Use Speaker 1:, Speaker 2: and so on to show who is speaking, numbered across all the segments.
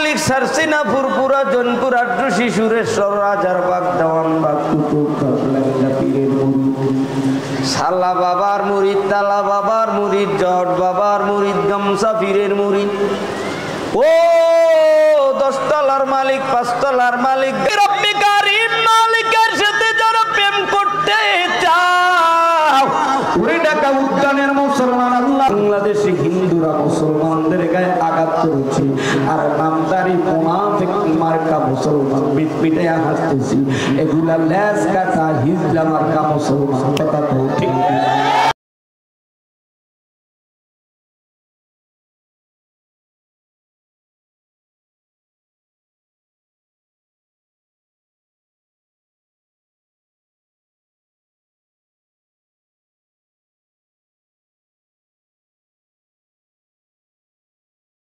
Speaker 1: মালিক সারসিনা ফুরপুরা জনপুর আট্টু শিশুরেশ্বর রাজারবাগ দেওয়ানবাগ কুতুব কাপলাঙ্গা পীরের মুরিদ সাল্লা বাবার মুরিদ তালা বাবার মুরিদ জট বাবার মুরিদ গামসা পীরের মুরিদ ও 10 তলার মালিক 5 তলার মালিক রব্বে কারীম মালিকের সাথে যারা প্রেম করতে চাও ওরে ঢাকা উদ্যানের মুসলমান আল্লাহ বাংলাদেশে হিন্দুরা মুসলমানদের গায়ে আঘাত করেছে আর নামদারি মুনাফিক মার্কা মুসলমান পিটাইয়া হাসতেছি এগুলা লেজ কাটা হিজলা মার্কা মুসলমান কথা তো ঠিক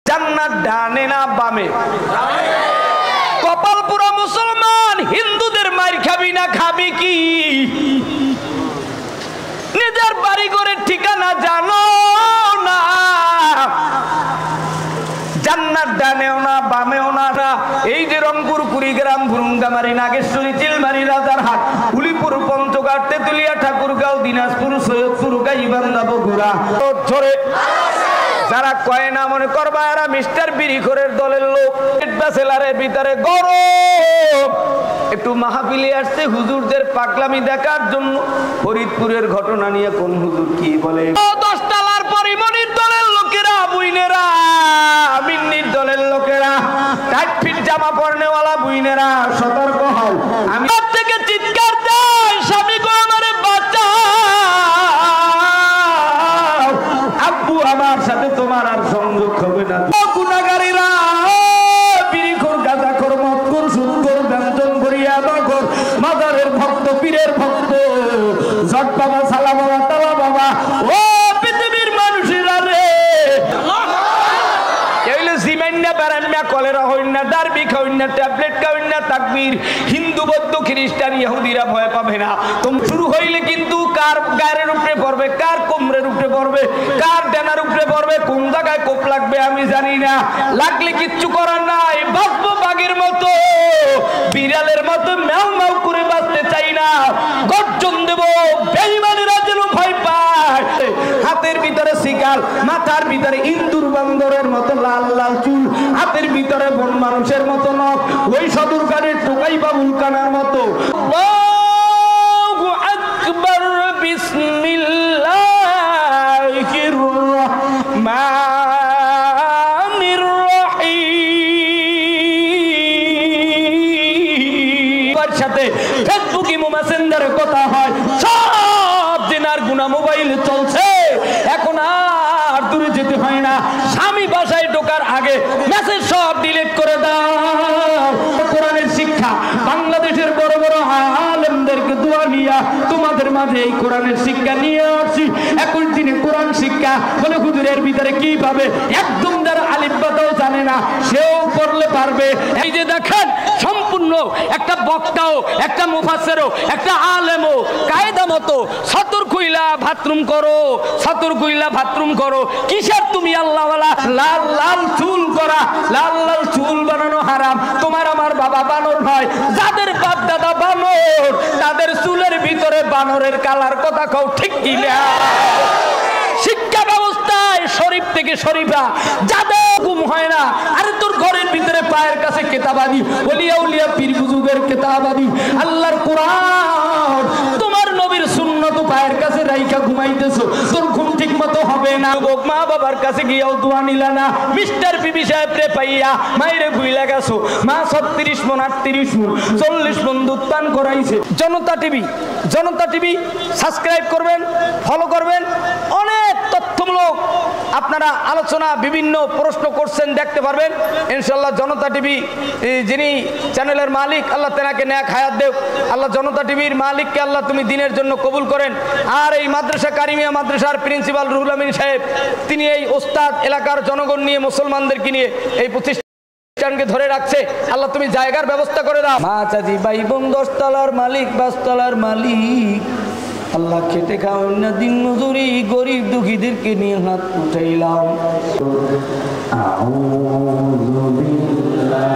Speaker 1: জান্নাত ডানে না বামে কপাল পুরা মুসলমান হিন্দুদের মার খাবি না খাবি কি নিজের বাড়ি ঘরের ঠিকানা জানো না জান্নাত ডানেও না বামেও না এই যে রংপুর কুড়িগ্রাম ভুরুঙ্গামারি নাগেশ্বরী চিলমারি রাজারহাট উলিপুর পঞ্চগড় তেতুলিয়া ঠাকুরগাঁও দিনাজপুর সৈয়দপুর গাইবান্ধা বগুড়া ধরে যারা কয় না মনে করবা এরা মিস্টার বিরিখোরের দলের লোক সেলারের ভিতরে গরম একটু মাহফিলে আসছে হুজুরদের পাগলামি দেখার জন্য ফরিদপুরের ঘটনা নিয়ে কোন হুজুর কি বলে 10 তলার পরিমণির দলের লোকেরা বুইনেরা মিন্নির দলের লোকেরা 60 ফিট জামা পরনেওয়ালা বুইনেরা সতর্ক হও আমি থেকে চিৎকার দেই স্বামী গো আমারে বাঁচাও আব্বু আমার সাথে তোমার আর সংযোগ হবে না গুনাহগারীরা বিড়িখোর গাঁজাখোর মদখোর সুদখোর ব্যঞ্জন করিয়া বাখোর মাজারের ভক্ত পীরের ভক্ত জট বাবা সালা বাবা তালা বাবা ও পৃথিবীর মানুষেরা রে এইলে জিমাইন্না বারান্না কলেরা হইন্না ডারবি খাইন্না ট্যাবলেট খাইন্না তাকবীর হিন্দু বৌদ্ধ খ্রিস্টান ইহুদিরা ভয় পাবে না তুমি শুরু হইলে কিন্তু কার গায়ের উপরে পড়বে কার কোমরের উপরে পড়বে কার ডানার উপরে পড়বে কোন জায়গায় কোপ লাগবে আমি জানি না লাগলে কিচ্ছু করার নাই বাঁচবো বাঘের মতো বিড়ালের মতো ম্যাও ম্যাও করে বাঁচতে চাই না গর্জন দেব বেঈমানেরা যেন ভয় পায় হাতের ভিতরে শিকাল মাথার ভিতরে ইন্দুর বান্দরের মতো লাল লাল চুল হাতের ভিতরে বন মানুষের মতো নখ ওই সদরকারের টোকাই বাবুল কানার মতো আল্লাহু আকবার বিসমিল্লাহির রহমানির রহিম সাথে ফেসবুক ইমো মেসেঞ্জারে কথা হয় সব দিন আর গুনাহ মোবাইল চলছে এখন আর দূরে যেতে হয় না স্বামী বাসায় ঢোকার আগে মেসেজ সব ডিলিট করে দাও কোরআনের শিক্ষা বাংলাদেশের বড় বড় আলেমদেরকে দোয়া নিয়া তোমাদের মাঝে এই কোরআনের শিক্ষা নিয়ে আসছি 21 দিনে কোরআন শিক্ষা বলে হুজুরের ভিতরে কি পাবে একদম যারা আলিফ বাতাও জানে না সেও পড়লে পারবে এই যে দেখেন সম্পূর্ণ একটা বক্তাও একটা মুফাসসিরও একটা আলেমও কায়দা মতো সতর কইলা বাথরুম করো সতর কইলা বাথরুম করো কিসের তুমি আল্লাহওয়ালা লাল লাল চুল করা লাল লাল চুল বানানো হারাম তোমার আমার বাবা বানর নয় যাদের বাপ দাদা বানর তাদের চুলের ভিতরে বানরের কালার কথা কও ঠিক কি না শিক্ষা ব্যবস্থায় শরীফ থেকে শরীফা যাদের গুম হয় না আরে তোর ঘরের ভিতরে পায়ের কাছে কিতাবাদি ওলিয়া উলিয়া পীর বুজুর্গের কিতাবাদি আল্লাহর কোরআন তোমার নবীর সুন্নাত পায়ের কাছে রাইখা ঘুমাইতেছো তোর ঘুম ঠিক মতো হবে না মা বাবার কাছে গিয়েও দোয়া নিলা না মিস্টার বিবি সাহেব রে পাইয়া মাইরে ভুইলা গেছো মা 36 মণ 38 মণ 40 মণ দুধ পান করাইছে জনতা টিভি সাবস্ক্রাইব করবেন ফলো করবেন অনেক তথ্যমূলক আপনারা আলোচনা বিভিন্ন প্রশ্ন করছেন দেখতে পারবেন ইনশাআল্লাহ জনতা টিভি যিনি চ্যানেলের মালিক আল্লাহ তেনাকে নেক হায়াত দেও আল্লাহ জনতা টিভির মালিককে আল্লাহ তুমি দিনের জন্য কবুল করেন আর এই মাদ্রাসা কারিমিয়া মাদ্রাসার প্রিন্সিপাল রুহুল আমিন সাহেব তিনি এই ওস্তাদ এলাকার জনগণ নিয়ে মুসলমানদেরকে নিয়ে এই প্রতিষ্ঠানকে ধরে রাখছে আল্লাহ তুমি জায়গার ব্যবস্থা করে দাও মা চাচি ভাই বোন 10 তলার মালিক 5 তলার মালিক আল্লাহ খেটে খাওয়ান না দিন মজুরি গরিব দুঃখীদেরকে নিয়ে হাত উঠাইলাম আউযু বিল্লাহ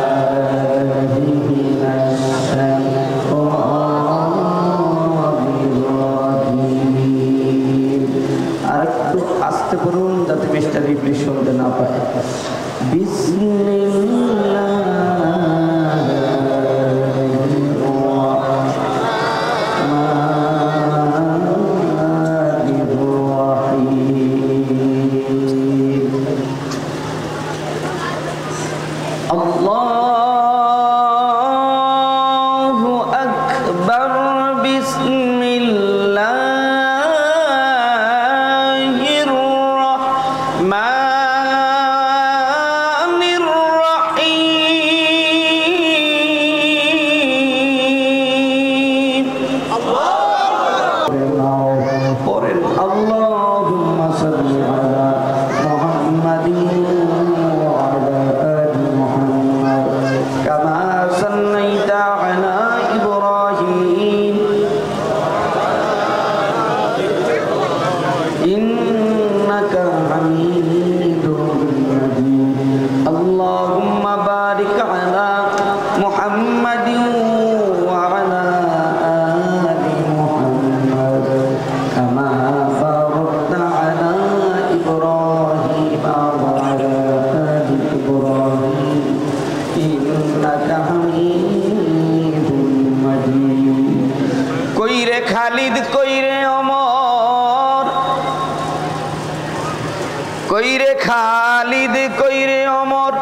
Speaker 2: খালিদ কইরে অমর,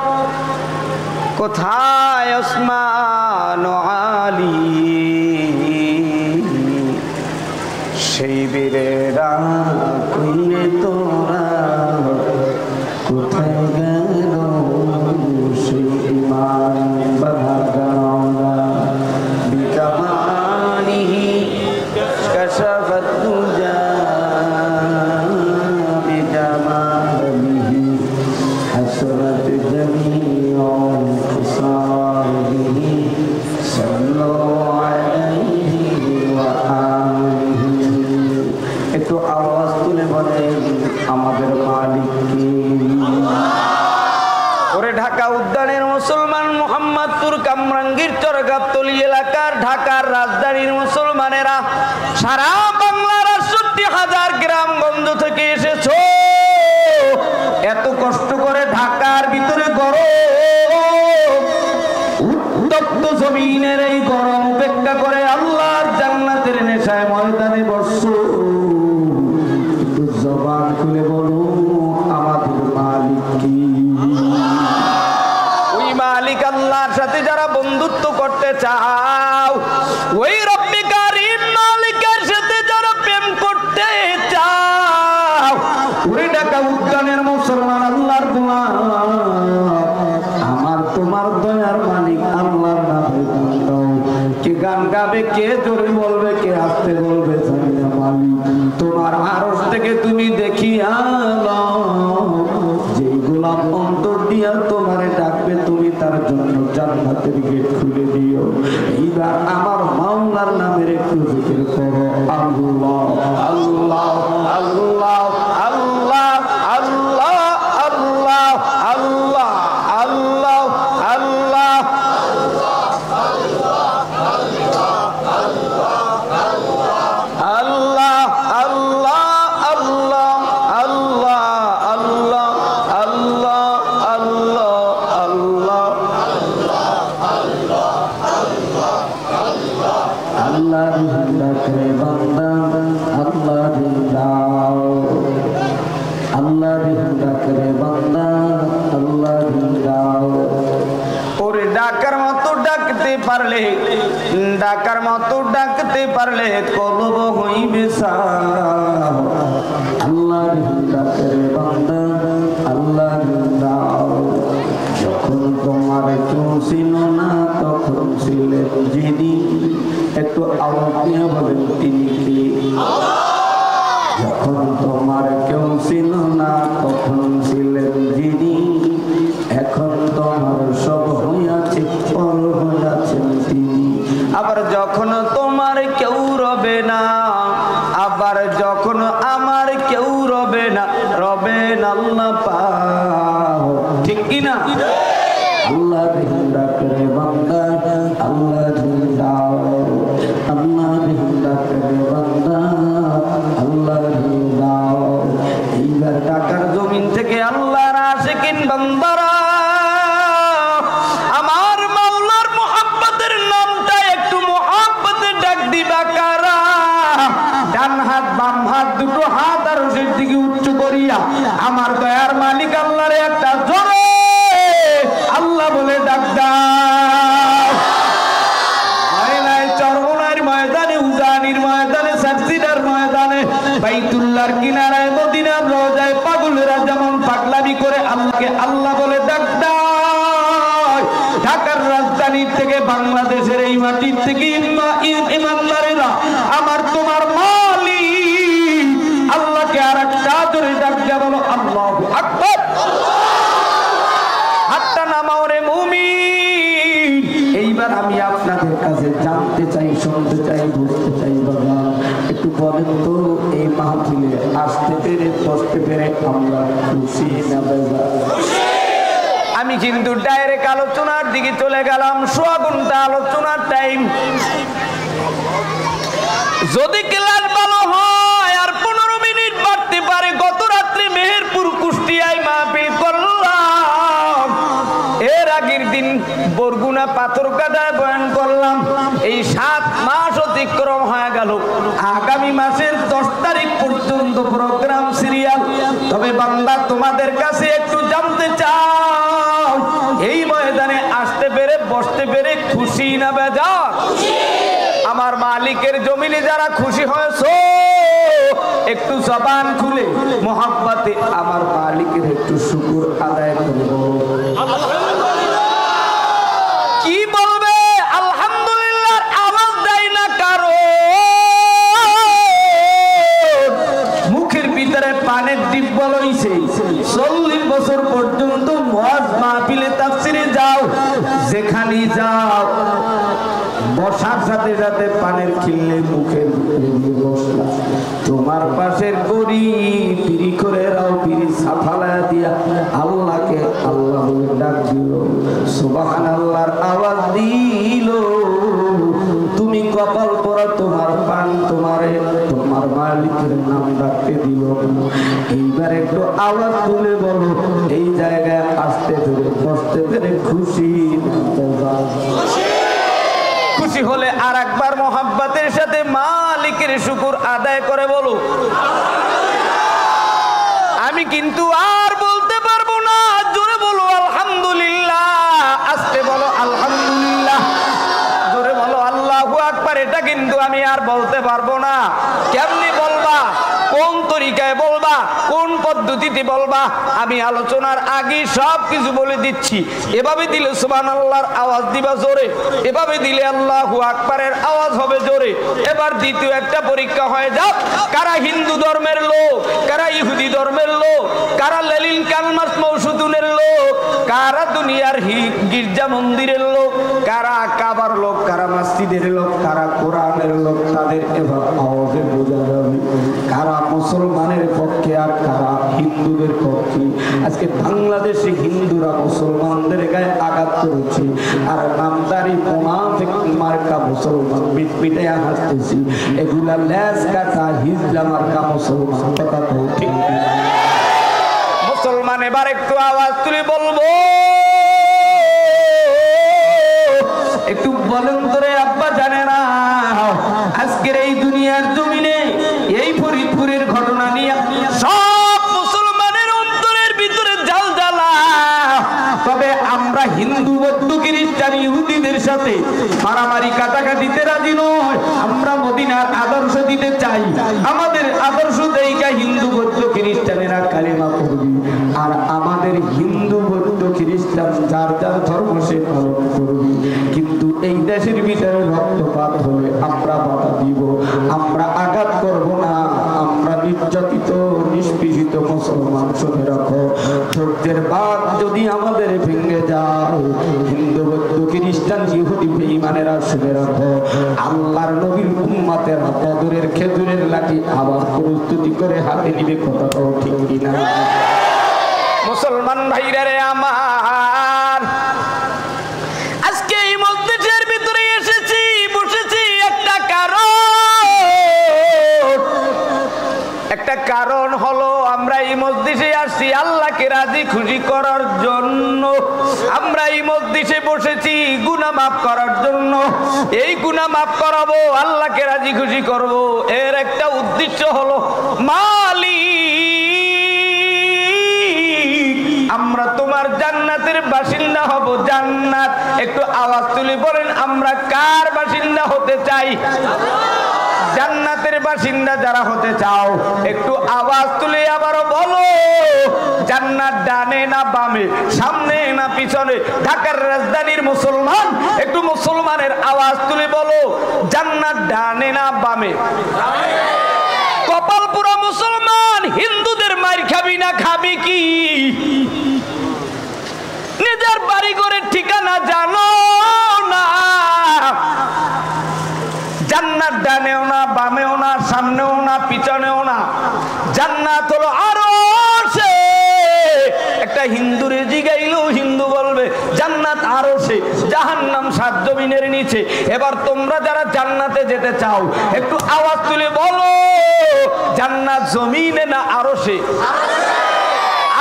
Speaker 2: কোথায় ওসমান আলী? সেই বীরেরা কইরে তোরা কোথায় গেল? সেই ইমান বাগাওয়া বিকামানিহি কাশাফাত দুজা বিজামালিহি হাসরাত জামিউ খিসালিহি সাল্লু আলাইহি ওয়া আলিহি। একটু আওয়াজ তুলে বলেন আমাদের মালিক কে? ওরে ঢাকা উদ্যানের মুসলমান, মোহাম্মদপুর কামরাঙ্গীর চরগাবতলী এলাকার ঢাকার রাজধানীর মুসলমানেরা, সারা বাংলার ৬৮,০০০ গ্রামগঞ্জ থেকে এসেছো। এত কষ্ট করে ঢাকার ভিতরে গরম, উত্তপ্ত জমিনের এই গরম উপেক্ষা করে আল্লাহর জান্নাতের নেশায় ময়দানে বসছো। একটু জবান খুলে বলো আমাদের মালিক কি? ওই মালিক আল্লাহর সাথে যারা বন্ধুত্ব করতে চাও, ওই রব্বি কারীম মালিকের সাথে যারা প্রেম করতে চাও, ওই ঢাকা উদ্যানের মুসলমান আল্লাহর গোলাম, আমার তোমার দয়ার মালিক আল্লাহর নামে গান গাও। কে গান গাবে, কে জোরে বলবে, কে আস্তে বলবে জানি না। মালিক তোমার আরশ থেকে তুমি দেখিয়া লও, যে গোলাম অন্তর দিয়া তোমারে ডাকবে, তুমি তার জন্য জান্নাতের গেট খুলে দিও। এইবার আমার মাওলার নামের একটু জিকির করো, আল্লাহ আল্লাহ আল্লাহ আল্লাহ আল্লাহ আল্লাহ আল্লাহ আল্লাহ আল্লাহ আল্লাহ আল্লাহ আল্লাহ আল্লাহ আল্লাহ আল্লাহ আল্লাহ আল্লাহ ডাকে বান্দা, আল্লাহ দাও, আল্লাহ ডাকে বান্দা, আল্লাহ দাও। ওরে ডাকার মতো ডাকতে পারলে, ডাকার মতো ডাকতে পারলে কলব হইবে সাফ। আল্লাহ ডাকে বান্দা, আল্লাহ দাও। যখন তোমার কেউ ছিল না তখন ছিলেন যিনি। একটু আওয়াজ দিয়ে বলেন তিনি কি? যখন তোমার কেউ ছিল না তখন ছিলেন যিনি। এখন তোমার সব হইয়াছে, পর হইয়াছেন তিনি। আবার যখন তোমার কেউ রবে না, আবার যখন আমার কেউ রবে না, রবেন আল্লাহ পাক। ঠিক কিনা? আল্লাহ জিন্দা করে বান্দা, আল্লাহ জিন্দাও, আল্লাহ জিন্দা করে বান্দা, আল্লাহ জিন্দাও। এইবার ঢাকার জমিন থেকে আল্লাহর আশিকিন বান্দারা রাজধানীর থেকে বাংলাদেশের এই মাটির থেকে ইমানদারেরা আমার তোমার মালিক আল্লাহকে আর একটা জোরে ডাক দিয়া বলো আল্লাহু আকবার। হাতটা নামাও রে মুমিন। এইবার আমি আপনাদের কাছে জানতে চাই, শুনতে চাই, বুঝতে চাই বাবা একটু বলেন তো এই মাহফিলে আসতে পেরে বসতে পেরে আমরা খুশি না বেজা? আমি কিন্তু ডাইরেক্ট আলোচনার দিকে চলে গেলাম। 1.5 ঘন্টা আলোচনার টাইম। যদি ক্লাস ভালো হয় আর 15 মিনিট বাড়তে পারে। গত রাত্রে মেহেরপুর কুষ্টিয়ায় মাহফিল করলাম, এর আগের দিন বরগুনা পাথরঘাটায় বয়ান করলাম। এই 7 মাস অতিক্রম হয়ে গেল। আগামী মাসের 10 তারিখ পর্যন্ত প্রোগ্রাম সিরিয়াল। তবে বান্দা তোমাদের কাছে একটু জানতে চাও এই ময়দানে আসতে পেরে বসতে পেরে খুশি না বেজার? আমার মালিকের জমিনে যারা খুশি হয়েছো একটু জবান খুলে মোহাব্বতে আমার মালিকের একটু শুকর আদায় করবো। কি বলবে আলহামদুলিল্লাহ? আওয়াজ দেয় না কারো, মুখের ভিতরে পানের ডিব্বা লইছে। 40 বছর পর্যন্ত ওয়াজ মাহফিলে তাফসিরে যাও, যেখানে যাও বসার সাথে সাথে পানের খিল্লি মুখের ভিতরে দিয়ে বসলা। তোমার পাশের গড়ি পিড়ি করে রাও, পিড়ি সাফালা দিয়া আল্লাহকে আল্লাহ বলে ডাক দিল, সুবহানাল্লাহর আওয়াজ দিল। তুমি কপাল পরা তোমার পান তোমারে তোমার মালিকের নাম ডাকতে দিল। এইবার একটু আওয়াজ তুলে বলো এই জায়গায় আসতে পেরে বসতে পেরে খুশি? খুশি হলে আর একবার মোহাব্বতের সাথে মালিকের শুকর আদায় করে বলো। আমি কিন্তু আর বলতে পারবো না, জোরে বলো আলহামদুলিল্লাহ, আস্তে বলো আলহামদুলিল্লাহ, জোরে বলো আল্লাহু আকবার। এটা কিন্তু আমি আর বলতে পারবো না। কেমনি বলবা, কোন তরিকায় বলবা, কোন পদ্ধতিতে বলবা, আমি আলোচনার আগে সব কিছু বলে দিচ্ছি। এভাবে দিলে সুবহানাল্লাহর আওয়াজ দিবা জোরে, এভাবে দিলে আল্লাহু আকবারের আওয়াজ হবে জোরে। এবার দ্বিতীয় একটা পরীক্ষা হয়ে যাক, কারা হিন্দু ধর্মের লোক, কারা ইহুদি ধর্মের লোক, কারা লেলিন কালমাস মৌসুদুনের লোক, কারা দুনিয়ার গির্জা মন্দিরের লোক, কারা কাবার লোক, কারা মসজিদের লোক, কারা কোরআনের লোক। তাদের এবার আওয়াজে বোঝা যাবে কারা মুসলমানের পক্ষে আর কারা হিন্দুদের পক্ষে। আজকে বাংলাদেশে হিন্দুরা মুসলমানদের গায়ে আঘাত করেছে, আর নামদারি মুনাফিক মার্কা মুসলমান পিঠে হাসতেছি। এগুলা লেজ কাটা হিজলা মার্কা মুসলমান। কথা তো ঠিক মুসলমান। এবার একটু আওয়াজ তুলে বলবো, একটু বলেন তোরে আব্বা জানে না আজকের এই দুনিয়ার জমিনে এই ফরিদপুরের ঘটনা নিয়ে সব মুসলমানের অন্তরের ভিতরে জাল জ্বালা। তবে আমরা হিন্দু বৌদ্ধ খ্রিস্টান ইহুদিদের সাথে মারামারি কাটাকাটিতে রাজি নয়। আমরা মদিনার আদর্শ দিতে চাই। আমাদের আদর্শ দেইকা হিন্দু বৌদ্ধ খ্রিস্টানেরা কালেমা পড়বে, আর আমাদের হিন্দু বৌদ্ধ খ্রিস্টান যার যার ধর্ম সে পালন করবে। কিন্তু এই দেশের ভিতরে রক্তপাত হলে আমরা বাধা দিব, আমরা আঘাত করব না। আমরা নির্যাতিত নিষ্পীড়িত মুসলমান। শুনে রাখো, ধৈর্যের বাঁধ যদি আমাদের ভেঙে যায়, হিন্দু বৌদ্ধ খ্রিস্টান ইহুদি বেঈমানেরা শুনে রাখো, আল্লাহর নবীর উম্মতের বদরের খেজুরের লাঠি আবার প্রস্তুতি করে হাতে নিবে। কথাটাও ঠিক কিনা? মুসলমান ভাইরা রে আমার, আজকে এই মসজিদের ভিতরে এসেছি, বসেছি একটা কারণ হলো আমরা এই মসজিদে আসছি আল্লাহকে রাজি খুশি করার জন্য। আমরা এই মসজিদে বসেছি গুনাহ মাফ করার জন্য। এই গুনাহ মাফ করাবো, আল্লাহকে রাজি খুশি করব। এর একটা উদ্দেশ্য হলো মালিক আমরা তোমার জান্নাতের বাসিন্দা হব। জান্নাত একটু আওয়াজ তুলে বলেন আমরা কার বাসিন্দা হতে চাই? জান্নাতের বাসিন্দা যারা হতে চাও একটু আওয়াজ তুলে আবারও বলো, জান্নাত ডানে না বামে, সামনে না পিছনে? ঢাকার রাজধানীর মুসলমান একটু মুসলমানের আওয়াজ তুলে বলো, জান্নাত ডানে না বামে? কপাল পুরা মুসলমান, হিন্দুদের মার খাবি না খাবি কি? নিজের বাড়ি ঘরের ঠিকানা জানো না? জান্নাত ডানেও না বামেও না, সামনেও না পিছনেও না, জান্নাত হলো আরশে। একটা হিন্দুরে জিগাইলেও হিন্দু বলবে জান্নাত আরশে, জাহান্নাম সাত জমিনের নিচে। এবার তোমরা যারা জান্নাতে যেতে চাও একটু আওয়াজ তুলে বলো, জান্নাত জমিনে না আরশে?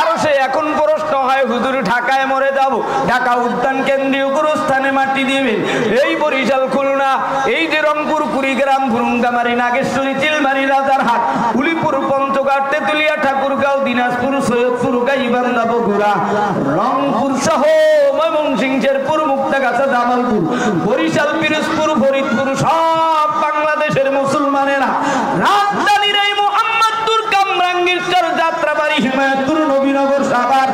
Speaker 2: আরশে। এখন প্রশ্ন হয় হুজুর ঢাকায় মরে যাব, ঢাকা উদ্যান কেন্দ্রীয় গুরুস্থানে মাটি দিবেন। এই বরিশাল, খুলনা, এই যে রংপুর, কুড়িগ্রাম, ভুরুঙ্গামারি, নাগেশ্বরী, চিলমারি, রাজারহাট, উলিপুর, পঞ্চগড়, তেতুলিয়া, ঠাকুরগাঁও, দিনাজপুর, সৈয়দপুর, গাইবান্ধা, বগুড়া, রংপুর সহ ময়মনসিংহ, শেরপুর, মুক্তাগাছা, জামালপুর, বরিশাল, পিরোজপুর, ফরিদপুর, সব বাংলাদেশের মুসলমানেরা রাজধানীর এই মোহাম্মদপুর, কামরাঙ্গীরচর, যাত্রাবাড়ি, হিমায়তপুর, নবীনগর, সাভার,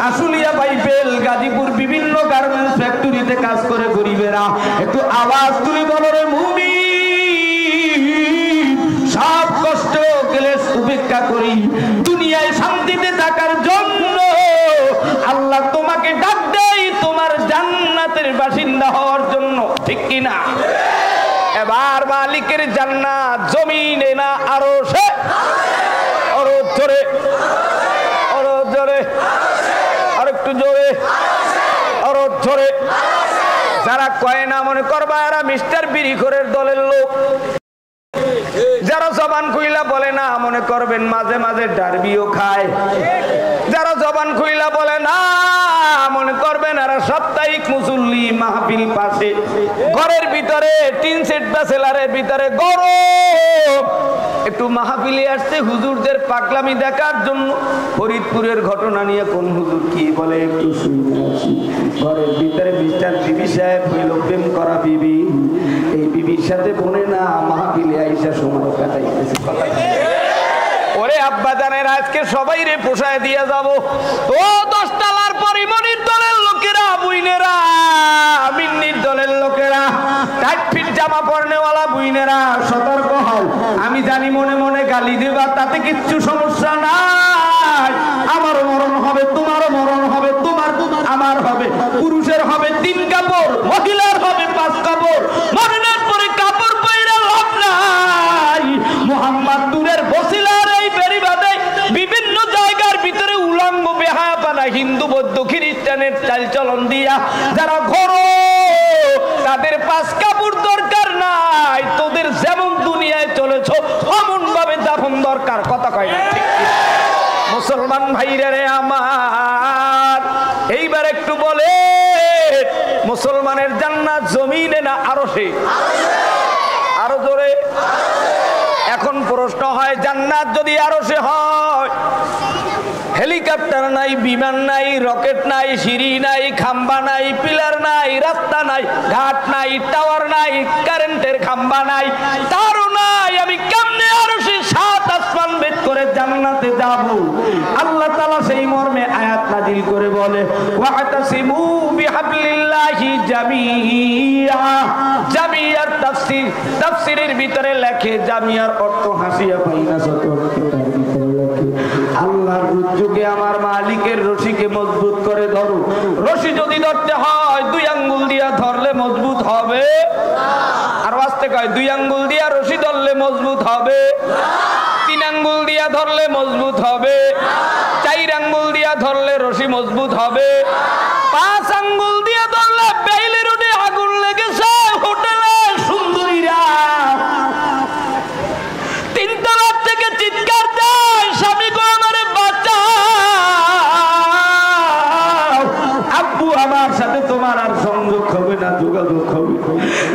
Speaker 2: আশুলিয়া, বাইবেল, গাজীপুর, বিভিন্ন গার্মেন্টস ফ্যাক্টরিতে কাজ করে গরিবেরা একটু আওয়াজ তুলে বলো রে মুমিন, সব কষ্ট ক্লেশ উপেক্ষা করি দুনিয়ায় শান্তিতে থাকার জন্য আল্লাহ তোমাকে ডাক দেয় তোমার জান্নাতের বাসিন্দা হওয়ার জন্য, ঠিক কিনা? এবার মালিকের জান্নাত জমিনে না আরশে? আরো জোরে, আরো জোরে, আরেকটু জোরে, আরো জোরে। যারা কয় না মনে করবা এরা মিস্টার বিরিখোরের দলের লোক। যারা জবান খুইলা বলে না মনে করবেন মাঝে মাঝে ডারবিও খায়। যারা জবান খুইলা বলে না মনে করবেন এরা সাপ্তাহিক মুসল্লি, মাহফিল পাশে, ঘরের ভিতরে টিন সেট বা সেলারের ভিতরে গরম, একটু মাহফিলে আসছে হুজুরদের পাগলামি দেখার জন্য। ফরিদপুরের ঘটনা নিয়ে কোন হুজুর কি বলে একটু শুনে আসি। ঘরের ভিতরে মিস্টার বিবি সাহেব হইল প্রেম করা বিবি, এই বিবির সাথে বনে না মাহফিলে আইসা সময় কাটাইতেছে। ওরে আব্বা জানের আজকে সবাই রে পোষায় দিয়ে যাব। ও 10 তলার পরিমণির দলের লোকেরা, বুইনেরা, মিন্নির দলের লোকেরা, 8 ফিট জামা পরনেওয়ালা বুইনেরা, সতর্ক হও। আমি জানি মনে মনে গালি দেবা, তাতে কিচ্ছু সমস্যা নাই। আমারও মরণ হবে, তোমারও মরণ হবে, তোমার আমার হবে। পুরুষের হবে 3 কাপড়, মহিলার হবে 5 কাপড়। মরণের পরে কাপড় পয়রা লাভ নাই। মুহাম্মদপুরের বসিলার এই বেড়িবাঁধে বিভিন্ন জায়গার ভিতরে উলঙ্গ বেহায়াপানা হিন্দু, বৌদ্ধ, খ্রিস্টানের চালচলন দিয়া যারা ঘোরো, তাদের 5 কাপড় দরকার নাই। তোদের যেমন দুনিয়ায় চলেছ অমন ভাবে দাফন দরকার। কথা কয় না? মুসলমান ভাইরা রে আমার, এইবার একটু বলে মুসলমানের জান্নাত জমিনে না আরশে? আরো জোরে। এখন প্রশ্ন হয় জান্নাত যদি আরশে হয়, হেলিকপ্টার নাই, বিমান নাই, রকেট নাই, সিঁড়ি নাই, খাম্বা নাই, পিলার নাই, রাস্তা নাই, ঘাট নাই, টাওয়ার নাই, কারেন্টের খাম্বা নাই, তারও নাই, আমি কেমনে আরশে 7 আসমান ভেদ করে জান্নাতে যাব? আল্লাহ তাআলা সেই মর্মে আয়াত নাযিল করে বলে ওয়াতাসিমু বিহাবলিল্লাহি জামিয়া। জামিয়ার তাফসীর, তাফসীরের ভিতরে লেখে জামিয়ার অর্থ হাসিয়া পাইনা সত আল্লাহর রজ্জুকে আমার মালিকের রশিকে মজবুত করে ধরো। রশি যদি ধরতে হয় 2 আঙ্গুল দিয়া ধরলে মজবুত হবে? আর আস্তে কয় 2 আঙ্গুল দিয়া রশি ধরলে মজবুত হবে? 3 আঙ্গুল দিয়া ধরলে মজবুত হবে? 4 আঙ্গুল দিয়া ধরলে রশি মজবুত হবে? 5 আঙ্গুল দিয়া ধরলে বেইলি রুটে আগুন লেগেছে হোটেলে সুন্দরীরা 3 তলা থেকে চিৎকার দেয়, স্বামী গো আমারে বাঁচাও, আব্বু আমার সাথে তোমার আর সংযোগ হবে না, যোগাযোগ হবে।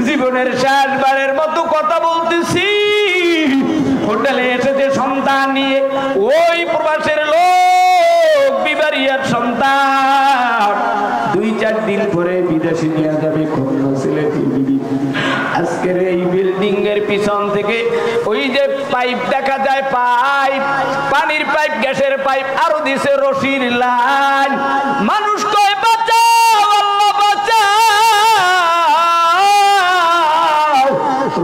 Speaker 2: জীবনের শেষবারের মতো কথা বলতেছি, হোটেলে এসেছে সন্তান নিয়ে, ওই প্রবাসের লোক, বিবারিয়ার সন্তান। 2-4 দিন
Speaker 1: করে বিদেশে নিয়ে যাবে কন্যা ছেলে বিবি। আজকের এই বিল্ডিং এর পিছন থেকে ওই যে পাইপ দেখা যায়, পাইপ, পানির পাইপ, গ্যাসের পাইপ, আরো দিছে রশির লাইন। মানুষ কয় বাঁচাও আল্লাহ বাঁচাও,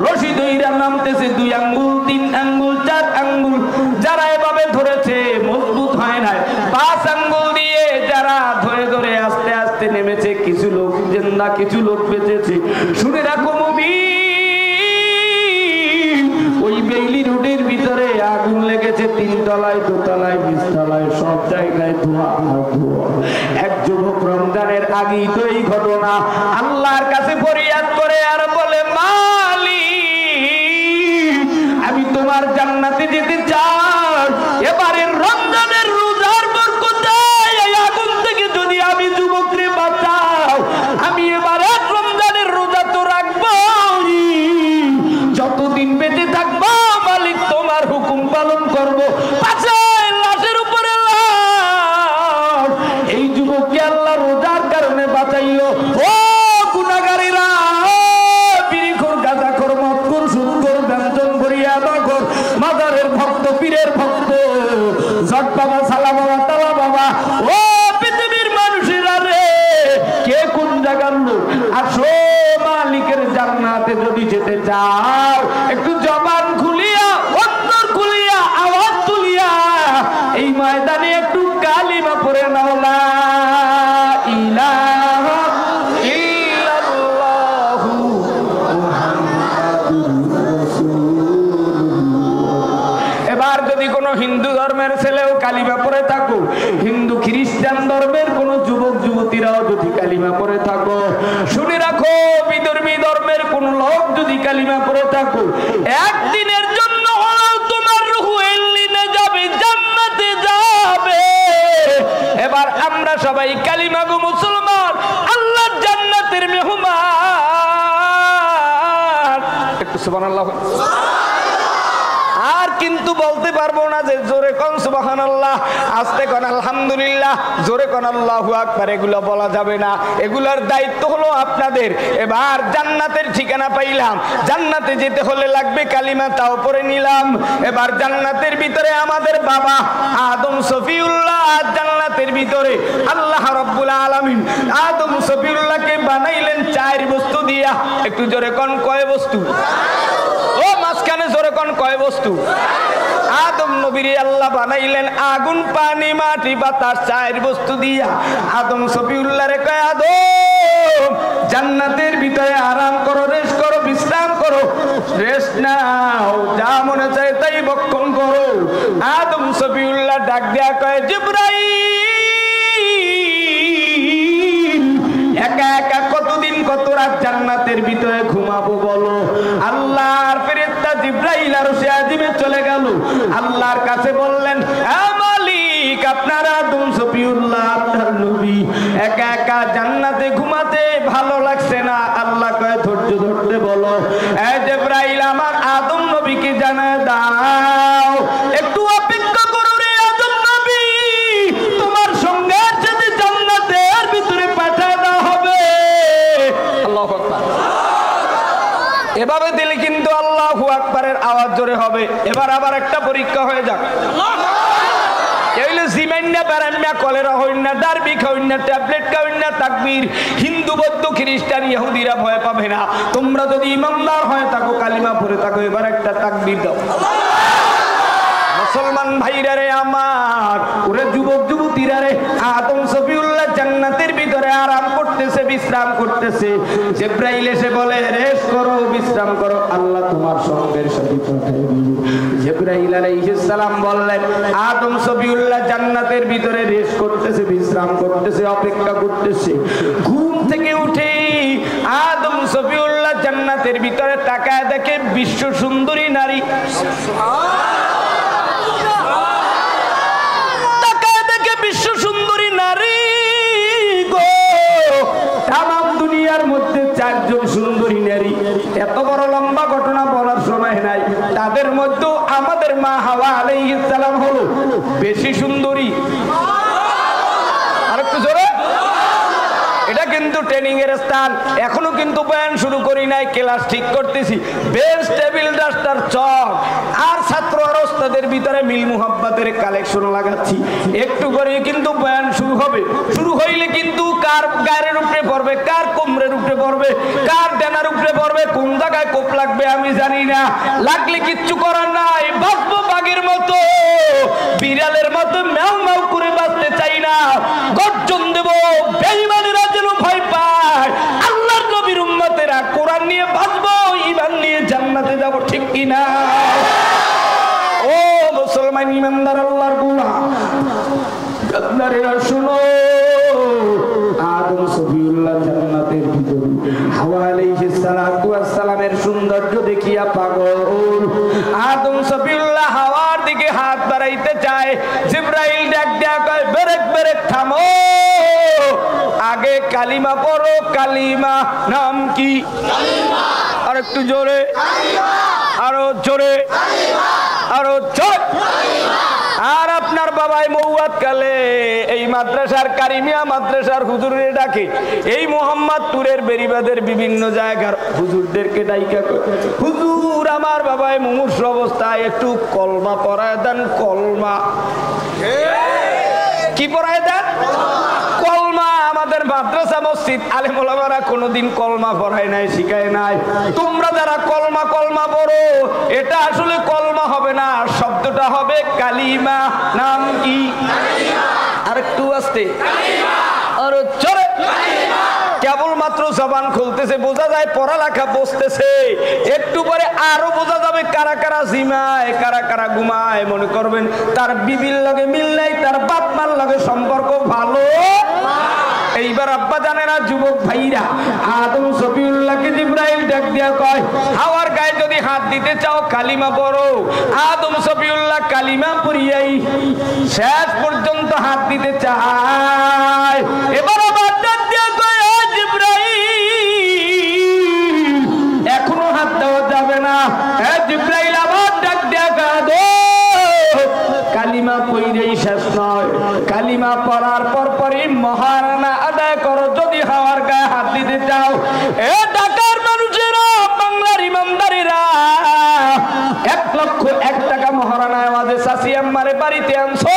Speaker 1: রশি দইরা নামতেছে 2 আঙ্গুল 3 আঙ্গুল 4 আঙ্গুল, যারা এভাবে ধরেছে মজবুত হয় না। 5 আঙ্গুল দিয়ে যারা ধরে ধরে আস্তে আস্তে নেমেছে, কিছু লোক জিন্দা, কিছু লোক বেঁচেছে। শুনে রাখো মুমিন, ওই বেইলি রোডের ভিতরে আগুন লেগেছে 3 তলায়, 2 তলায়, 20 তলায়, সব জায়গায় ধোঁয়া আর ধোঁয়া। এক যুবক রমজানের আগেই তো এই ঘটনা, আল্লাহর কাছে ফরিয়াদ করে আর বলে, মালিক আমি তোমার জান্নাতে যেতে চাই, এবারের রমজানের রোজার বরকতে এই আগুন থেকে যদি আমি যুবকরে বাঁচাও, আমি এবারে রমজানের রোজা তো রাখবো, যতদিন বেঁচে থাকবো মালিক তোমার হুকুম পালন করবো। লাশের উপরে লাশ, এই যুবককে আল্লাহ রোজার কারণে বাঁচাইলো। ও গুনাহগারীরা, বিড়িখোর, গাঁজাখোর, মদখোর, সুদখোর, ব্যঞ্জন ভরিয়া বাঘর, মাজারের ভক্ত, পীরের ভক্ত, জট বাবা, সালা বাবা, তালা বাবা, ও পৃথিবীর মানুষেরা রে, কে কোন জায়গার লোক, আসো মালিকের জান্নাতে যদি যেতে চাও, একটু জবান খুলিয়া, অন্তর খুলিয়া, আওয়াজ তুলিয়া এই ময়দানে একটু কালিমা পড়ে নাও, লা ইলাহা ইল্লাল্লাহু মুহাম্মাদুর রাসূলুল্লাহ। এবার যদি কোনো হিন্দু ধর্মের ছেলেও কালিমা পড়ে থাকো, হিন্দু খ্রিস্টান ধর্মের কোন যুবক যুবতীরাও যদি কালিমা পড়ে থাকো, শুনে রাখো বিধর্মী ধর্মের কোন লোক যদি কালিমা পড়ে থাকো, একদিনের জন্য হলেও তোমার রূহ এল্লিনে যাবে, জান্নাতে যাবে। এবার আমরা সবাই কালিমা গো মুসলমান, আল্লাহর জান্নাতের মেহমান, একটু সুবহানাল্লাহ। আর কিন্তু বলতে পারবো না যে জোরে কোন সুবহানাল্লাহ, আস্তে কোন আলহামদুলিল্লাহ, জোরে কোন আল্লাহু আকবার, এগুলো বলা যাবে না। এগুলোর দায়িত্ব হলো আপনাদের। এবার জান্নাতের ঠিকানা পাইলাম, জান্নাতে যেতে হলে লাগবে কালিমা, তাও পড়ে নিলাম। এবার জান্নাতের ভিতরে আমাদের বাবা আদম সফিউল্লাহ, জান্নাতের ভিতরে আল্লাহ রাব্বুল আলামিন আদম সফিউল্লাহকে বানাইলেন 4 বস্তু দিয়া। একটু জোরে কোন কয় বস্তু? ও মাঝখানে জোরে কোন কয় বস্তু? আদম নবীরে আল্লাহ বানাইলেন আগুন, পানি, মাটি, বাতাস, 4 বস্তু দিয়া। আদম সফিউল্লাহরে কয়, আদম জান্নাতের ভিতরে আরাম করো, রেস্ট করো, বিশ্রাম করো, রেস্ট নাও, যা মনে চায় তাই ভক্ষণ করো। আদম সফিউল্লাহ ডাক দেয়া কয়, জিবরাইল একা একা কতদিন কত রাত জান্নাতের ভিতরে ঘুমাবো বলো? আল্লাহর ফেরেশতা জিবরাইল আরশে আজিমে চলে গেল, আল্লাহর কাছে বললেন, মালিক আপনার আদম সফিউল্লাহ আপনার নবী একা একা জান্নাতে ঘুমাতে ভালো লাগছে না। আল্লাহ কয়, ধৈর্য ধরতে বলো। জিবরাইল আমার আদম নবীকে জানায় দাও, একটু অপেক্ষা করো রে আদম নবী, তোমার সঙ্গের সাথে জান্নাতের ভিতরে পাঠিয়ে দেওয়া হবে। আল্লাহু আকবার। এভাবে দিলে কিন্তু আল্লাহু আকবারের আওয়াজ জোরে হবে। এবার আবার একটা পরীক্ষা হয়ে যাক। কলেরা হইন না, ডার্বি খাওইন না, ট্যাবলেট খাওইন না, তাকবীর। হিন্দু, বৌদ্ধ, খ্রিস্টান, ইহুদিরা ভয় পাবে না। তোমরা যদি ইমানদার হয়ে থাকো, কালিমা পড়ে থাকো, এবার একটা তাকবীর দাও। মুসলমান ভাইরা রে আমার, ওরে যুবক যুবতীরা রে, আদম সফিউল্লাহ জান্নাতের ভিতরে আরাম করতেছে, বিশ্রাম করতেছে। জিবরাইল এসে বলে, রেস্ট করো, বিশ্রাম করো, আল্লাহ তোমার সঙ্গের সাথে পাঠিয়ে দিল। জিবরাইল আলাইহিস সালাম বললেন, আদম সফিউল্লাহ জান্নাতের ভিতরে রেস্ট করতেছে, বিশ্রাম করতেছে, অপেক্ষা করতেছে। ঘুম থেকে উঠে আদম সফিউল্লাহ জান্নাতের ভিতরে তাকায় দেখে বিশ্ব সুন্দরী নারী। বিশ্ব সুন্দরী নারী গো, তামাম দুনিয়ার মধ্যে 4 জন সুন্দরী নারী। এত বড় লম্বা ঘটনা বলার সময় নাই। তাদের মধ্যে আমাদের মা হাওয়া আলাইহিস সালাম হলো বেশি সুন্দরী। আরেকটু জোরে। এটা কিন্তু
Speaker 2: কিন্তু ট্রেনিং এর স্থান, এখনো কিন্তু বয়ান শুরু করি নাই, ক্লাস ঠিক করতেছি। বেঞ্চ টেবিল ডাস্টার চক আর ছাত্র আর ওস্তাদের ভিতরে মিল মুহাব্বতের কালেকশন লাগাচ্ছি। একটু করে কিন্তু বয়ান শুরু হবে। শুরু হইলে কিন্তু কার গায়ের উপরে পড়বে, কার কোমরের উপরে পড়বে, কার ডানার উপরে পড়বে, কোন জায়গায় কোপ লাগবে আমি জানি না। লাগলে কিচ্ছু করার নাই, বাঁচবো বাঘের মতো, বিড়ালের মতো ম্যাও ম্যাও করে বাঁচতে চাই না। গর্জন দেব, বেঈমানেরা যেন ভয় পায়। আল্লাহর নবীর উম্মতেরা কোরআন নিয়ে বাঁচবো, ঈমান নিয়ে জান্নাতে যাব, ঠিক কিনা? ও মুসলমান ইমানদার আল্লাহর গোলাম, আপনারা শুনো, আদম সফিউল্লাহ জান্নাতের ভিতরে, হাওয়া আলাইহিস সালাতু ওয়াস সালামের সৌন্দর্য দেখিয়া পাগল। আদম সফিউল্লাহ হাওয়ার দিকে হাত বাড়াইতে চায়, জিবরাইল ডাক দেয়া কয়, ব্রেক ব্রেক, থামো, আগে কালিমা পড়ো। কালিমা নাম কি? কালিমা। আর একটু জোরে, আরো জোরে, আরো জোরে। আর আপনার বাবাই মৌয়াত কালে এই মাদ্রাসার কারিমিয়া মাদ্রাসার হুজুরে ডাকে, এই মোহাম্মদপুরের বেরিবাদের বিভিন্ন জায়গার হুজুরদেরকে ডাইকা কয়, হুজুর আমার বাবাই মুমূর্ষু অবস্থায় একটু কলমা পড়ায় দেন। কলমা কি পড়ায় দেন? কলমা। আমাদের মাদ্রাসা মসজিদ আলেম ওলামারা কোনোদিন কলমা পড়ায় নাই, শিখায় নাই। তোমরা যারা কলমা কলমা পড়ো, এটা আসলে কলমা হবে না, শব্দটা হবে কালিমা। নাম কি? আর একটু আসতে, আর চলে। কেবলমাত্র জবান খুলতেছে, বোঝা যায় পড়ালেখা বসতেছে। একটু পরে আরো বোঝা যাবে কারা কারা জিমায়, কারা কারা ঘুমায়। মনে করবেন তার বিবির লগে মিল নাই, তার বাপ মার লগে সম্পর্ক ভালো। এইবার আব্বা জানে না, যুবক ভাইরা, আদম সফিউল্লাহকে জিবরাইল ডাক দিয়া কয়, হাওয়ার গায়ে যদি হাত দিতে চাও কালিমা পড়ো। আদম সফিউল্লাহ কালিমা পড়িয়াই শেষ পর্যন্ত হাত দিতে চায়। এবার আবার ডাক দিয়া কয়, জিবরাইল এখনো হাত দেওয়া যাবে না। জিবরাইল আবার ডাক দিয়া কয়, কালিমা পড়িলেই শেষ নয়, কালিমা পড়ার পর পরই মহারানা আদায় করো যদি হাওয়ার গায়ে হাত দিতে চাও। এ ঢাকার মানুষেরা, বাংলার ইমানদারেরা, 1,01 টাকা মহারানা আওয়াজে চাচি আম্মারে বাড়িতে আনছো,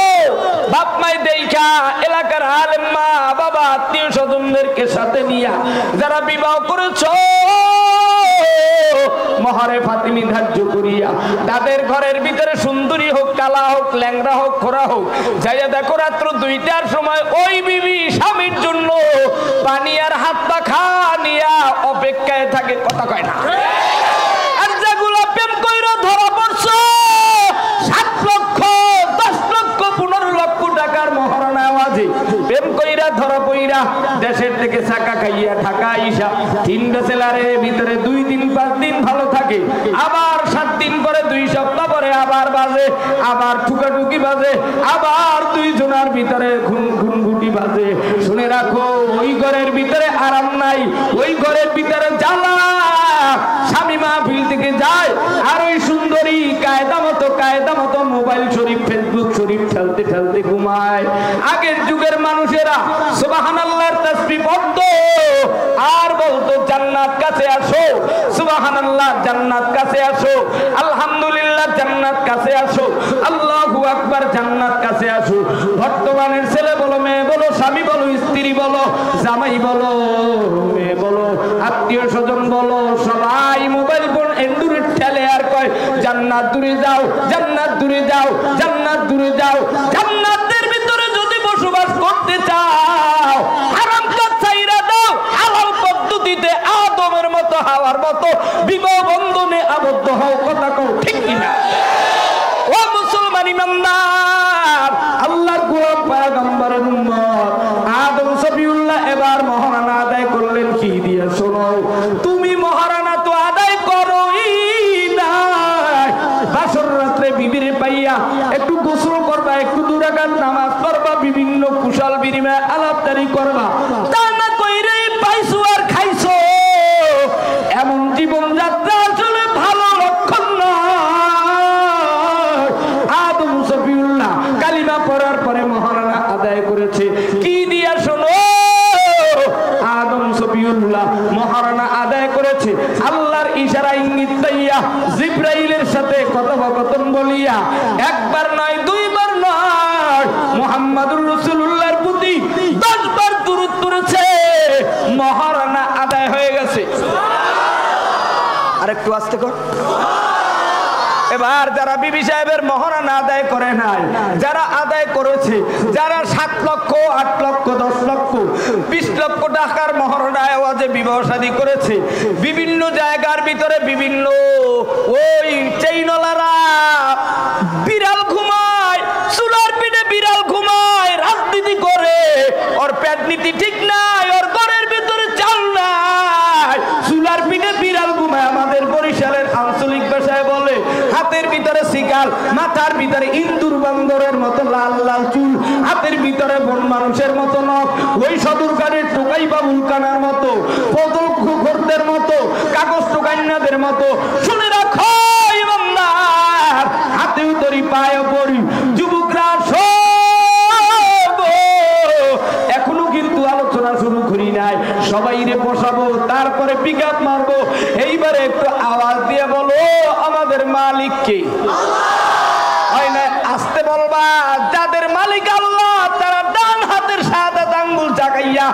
Speaker 2: বাপ মাই দেখা এলাকার আলেম মা বাবা আত্মীয় স্বজনদেরকে সাথে নিয়া যারা বিবাহ করেছো, মহারে ফাতিমি ধার্য করিয়া তাদের ঘরের ভিতরে সুন্দরী হোক, কালা হোক, ল্যাংড়া হোক, খোরা হোক, যাইয়া দেখো রাত্র 2টার সময় ওই বিবি স্বামীর জন্য পানি আর হাত পা খা নিয়া অপেক্ষায় থাকে। কথা কয় না? আর যেগুলো প্রেম কইরা ধরা পড়ছো, 7 লক্ষ 10 লক্ষ 15 লক্ষ টাকার মহারণা আওয়াজে প্রেম কইরা ধরা পইরা দেশের থেকে চাকা খাইয়া ঢাকা আইসা 3 বেচেলারের ভিতরে 2 দিন 5 দিন ভালো থাকে, আবার 7 দিন পরে 2 সপ্তাহ পরে আবার বাজে, আবার ঠুকাঠুকি বাজে, আবার 2 জনের ভিতরে ঘুনঘুটি বাজে। শুনে রাখো, ওই ঘরের ভিতরে আরাম নাই, ওই ঘরের ভিতরে জ্বালা। স্বামী মাহফিল থেকে যায় আর ওই সুন্দরী কায়দা মতো মোবাইল শরীফ, ফেসবুক শরীফ ঠেলতে ঠেলতে ঘুমায়। আগের যুগের মানুষেরা সুবহানাল্লাহর তাসবিহ পড়তো আর বলতো জান্নাত কাছে আসো, সুবহানাল্লাহ জান্নাত কাছে আসো, আলহামদুলিল্লাহ জান্নাত কাছে আসো, আল্লাহু আকবার জান্নাত কাছে আসো। বর্তমানের ছেলে বলো, মেয়ে বলো, স্বামী বলো, স্ত্রী বলো, জামাই বলো, মেয়ে বলো, আত্মীয় স্বজন বলো, সবাই মোবাইল ফোন এন্ড্রয়েড ঠেলে আর কয় জান্নাত দূরে যাও, জান্নাত দূরে যাও, জান্নাত দূরে যাও। জান্নাতের ভিতরে যদি বসবাস করতে চাও, হারাম কাজ ছাইরা দাও, হালাল পদ্ধতিতে আদমের মতো হাওয়ার মতো বিবাহ বন্ধনে আবদ্ধ হও। কথা কও, ঠিক কিনা? ও মুসলমান ইমানদার, আল্লাহর গোলাম পয়গম্বরের উম্মত আদম সফিউল্লাহ এবার মহারানা আদায় করলেন কি দিয়ে? শোনো, তুমি মহারানা তো আদায় করোই না, বাসর রাত্রে বিবির পাইয়া একটু গোসল করবা, একটু 2 রাকাত নামাজ পড়বা, বিভিন্ন কুশল বিনিময় আলাপদারি করবা, তা না কইরে পাইছো আর খাইছো। এমন জীবন যাত্রা আসলে ভালো লক্ষণ নয়। আদম সফিউল্লাহ কালিমা পড়ার পরে মহারানা আদায় করেছে কি দিয়া? শোনো, আদম
Speaker 1: রাসূলুল্লাহ মহারণা আদায় করেছে। আল্লাহর ইশারা ইঙ্গিত পাইয়া জিবরাইলের সাথে কথোপকথন বলিয়া একবার নয় দুইবার নয় মুহাম্মদুর রাসূলুল্লাহর প্রতি 10 বার দুরূদ পড়েছে, মহারণা আদায় হয়ে গেছে।
Speaker 2: আরেকটু আস্তে কর। এবার যারা বিবি সাহেবের মহারণা আদায় করে নাই, যারা আদায় করেছে, যারা 7 লক্ষ 8 লক্ষ 10 লক্ষ 20 লক্ষ টাকার মহারণা আওয়াজে বিবাহ শাদী করেছে, বিভিন্ন জায়গার ভিতরে বিভিন্ন ওই চেইনলারা বিড়াল ঘুমায়, চুলার পিঠে বিড়াল ঘুমায়, রাজনীতি করে, ওর পেট নীতি ঠিক নাই, ওর ঘরের ভিতরে চাল নাই, চুলার পিঠে বিড়াল ঘুমায়। আমাদের বরিশালের আঞ্চলিক ভাষায় বলে হাতের ভিতরে শিকাল, মাথার ভিতরে ইন্দুর বান্দরের মতো লাল লাল চুল, হাতের ভিতরে বন মানুষের মতো নখ, ওই সদরকারের টোকাই বাবুল কানার মতো, পদল ঘুরদের মতো, কাগজ টোকাইনাদের মতো। শুনে রাখো ইমানদার, হাতেও তরি পায়ে পড়ি, যুবকরা এখনো কিন্তু আলোচনা শুরু করি নাই, সবাই রে বসাবো, তারপরে পিকআপ মারবো। এইবারে একটু আওয়াজ দিয়ে বলো আমাদের মালিক কে? হয় না আসতে বলবা, যাদের মালিক আল্লাহ তারা ডান হাতের শাহাদাত আঙ্গুল জাগাইয়া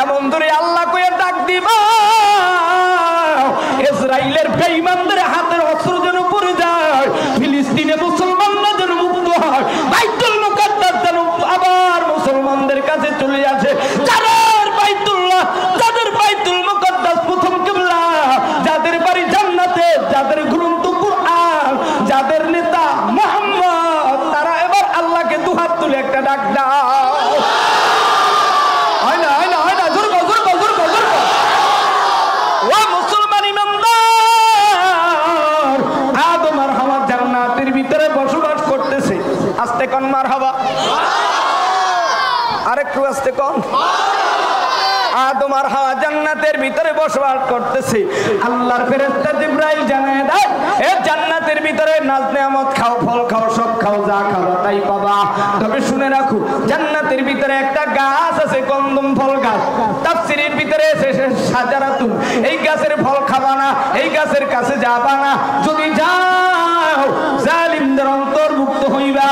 Speaker 2: এমন ধরে আল্লাহ কইয়া ডাক দিবা, ইসরাইলের বেঈমানদের হাতের অস্ত্র যেন পড়ে যায়, ফিলিস্তিনে মুসলমানরা যেন মুক্ত হয়, বাইতুল মুকাদ্দাস যেন আবার মুসলমানদের কাছে চলে আসে। যাদের বাইতুল্লাহ, যাদের বাইতুল মুকাদ্দাস প্রথম কিবলা, যাদের বাড়ি জান্নাতে, যাদের গ্রন্থ কুরআন, যাদের নেতা মুহাম্মদ, তারা এবার আল্লাহকে দুহাত তুলে একটা ডাক দাও। হয় না হয় না হয় না, জোর কর জোর কর জোর কর জোর কর। ও মুসলমান ইমানদার, আদম আর হাওয়া জান্নাতের ভিতরে বসবাস করতেছে। আস্তে কোন মারহাবা, আরেকটু আস্তে কোন। আদম আর হাওয়া জান্নাতের ভিতরে বসবাস করতেছে। আল্লাহর ফেরেশতা জিবরাইল জানায় দেয়, এ জান্নাতের ভিতরে নাজ নেয়ামত খাও, ফল খাও, সব খাও, যা খাবা তাই পাবা। তবে শুনে রাখো, জান্নাতের ভিতরে একটা গাছ আছে, কন্দম ফল গাছ। তাফসীরের ভিতরে এসেছে শাজারাতুন, এই গাছের ফল খাবা না, এই গাছের কাছে যাবা না। যদি যাও জালিমদের অন্তর্ভুক্ত হইবা।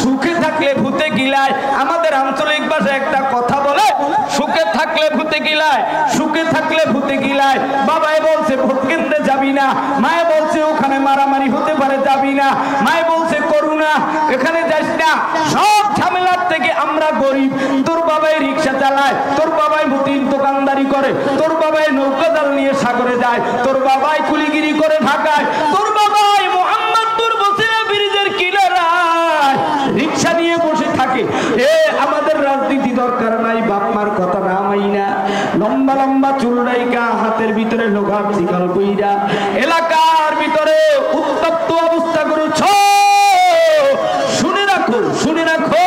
Speaker 2: সুখে থাকলে ভূতে গিলায়, আমাদের আঞ্চলিক ভাষায় একটা কথা বলে, সুখে থাকলে ভূতে গিলায়, সুখে থাকলে ভূতে গিলায়। বাবাই বলছে ভোট কেন্দ্রে যাবি না, মায়ে বলছে ওখানে মারামারি হতে পারে যাবি না, মায়ে বলছে করুণা এখানে যাস না। সব ঝামেলার থেকে আমরা গরিব। তোর বাবাই রিক্সা চালায়, তোর বাবাই মুদির দোকানদারি করে, তোর বাবাই নৌকা জাল নিয়ে সাগরে যায়, তোর বাবাই কুলিগিরি করে ঢাকায়, তোর বাবাই মোহাম্মদপুর বসিলা ব্রিজের কিনারায় রিক্সা নিয়ে বসে থাকে। এ আমাদের রাজনীতি দরকার নাই, বাপ মার কথা না মাইনা, লম্বা লম্বা চুল রাইকা, হাতের ভিতরে লোহার শিকল কইরা এলাকার ভিতরে উত্তপ্ত অবস্থা করেছ। শুনে রাখো শুনে রাখো,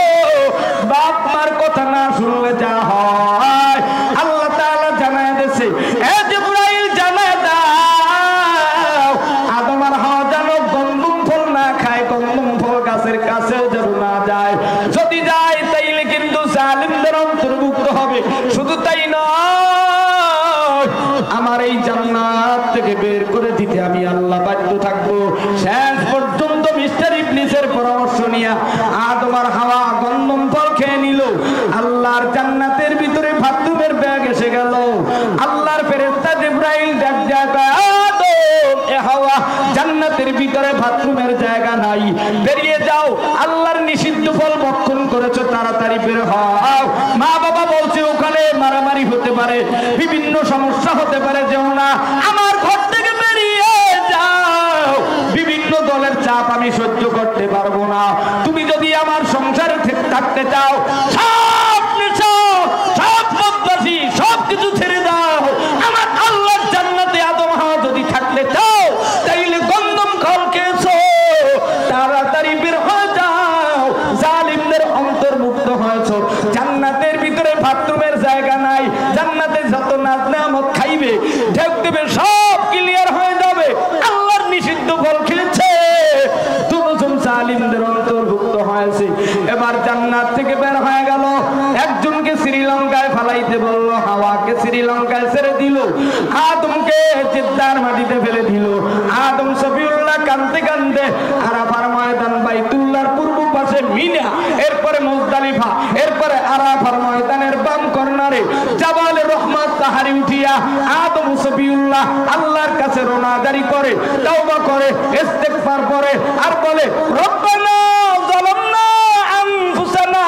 Speaker 2: বাপ মার কথা না শুনলে যা হয় আল্লাহ তাআলা জানায় দিয়েছে। এ জিবরাইল জানায় দাও, আদম আর হাওয়া যেন গন্ধম ফল না খায়, গন্ধম ফল গাছের কাছেও যেন না যায়। যদি যায় তাইলে কিন্তু জালিমদের অন্তর্ভুক্ত হবে। শুধু তাই নয়, আমার এই জান্নাত থেকে বের করে দিতে আমি আল্লাহ বাধ্য থাকবো। শেষ পর্যন্ত মিস্টার ইবলিসের পরামর্শ নিয়ে আদম আর হাওয়া গন্ধম ফল খেয়ে নিল। আল্লাহর জান্নাতের ভিতরে বাথরুমের ব্যাগ এসে গেল। আল্লাহর ফেরেশতা জিবরাইল ডাক দেয়, আদম এ হাওয়া, জান্নাতের ভিতরে বাথরুমের জায়গা নাই, বেরিয়ে যাও। আল্লাহর নিষিদ্ধ ফল ভক্ষণ করেছো, তাড়াতাড়ি বের হও। মা বাবা বলছে ওখানে মারামারি হতে পারে, বিভিন্ন সমস্যা হতে পারে, যেও না, আমার ঘর থেকে বেরিয়ে যাও। বিভিন্ন দলের চাপ আমি সহ্য করতে পারবো না। তুমি যদি আমার সংসারে থাকতে চাও, সব নেশা, সব বদমাশি, সব কিছু ছেড়ে দাও। আমার আল্লাহর জান্নাতে আদম হাওয়া যদি থাকতে চাও, তাইলে গন্ধম ফল খেয়েছো, তাড়াতাড়ি বের হয়ে যাও। জালিমদের অন্তর্ভুক্ত হয়েছো। জান্নাতের ভিতরে বাথরুমের জায়গা নাই, জান্নাতে যত নাজ নেয়ামত খাইবে, ঢেক দেবে, সব ক্লিয়ার হয়ে যাবে। আল্লাহর নিষিদ্ধ ফল খেয়েছে, দুজন জালিমদের অন্তর্ভুক্ত হয়েছে। এবার জান্নাত থেকে বের হয়ে গেল, একজনকে শ্রীলঙ্কায় ফালাইতে বলল, হাওয়াকে শ্রীলঙ্কায় ছেড়ে দিল, আদমকে জিদ্দার মাটিতে ফেলে দিল। আদম সফিউল্লাহ কাঁদতে কাঁদতে আরাফার ময়দান, বাইতুল্লাহর পূর্ব পাশে মিনা, এরপরে মুজদালিফা, এরপরে আরাফার ময়দানের বাম কর্নারে জাবালে রহমত তাহারি উঠিয়া আদম সফিউল্লাহ আল্লাহর কাছে রোনাজারি করে, তওবা করে, ইস্তেগফার করে আর বলে রব্বানা যালামনা আনফুসানা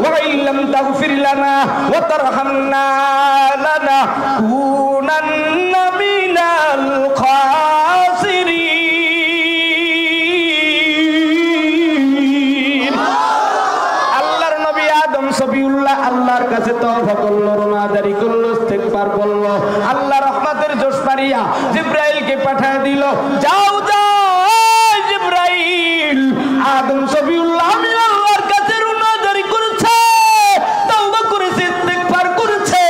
Speaker 2: ওয়া ইল্লাম তাগফির লানা ওয়া তারহামনা লানাকুনান্না মিনাল খাসিরিন। আল্লাহর নবী আদম সফিউল্লাহ আল্লাহর কাছে তওবা করলো, রোনাজারি করলো, ইস্তেগফার করলো। আল্লাহ রহমতের জোশ পারিয়া জিবরাইলকে পাঠিয়ে দিল, যাও যাও জিবরাইল, আদম সফিউল্লাহ আমি আল্লাহর কাছে রোনাজারি করেছে, তওবা করেছে, ইস্তেগফার করেছে।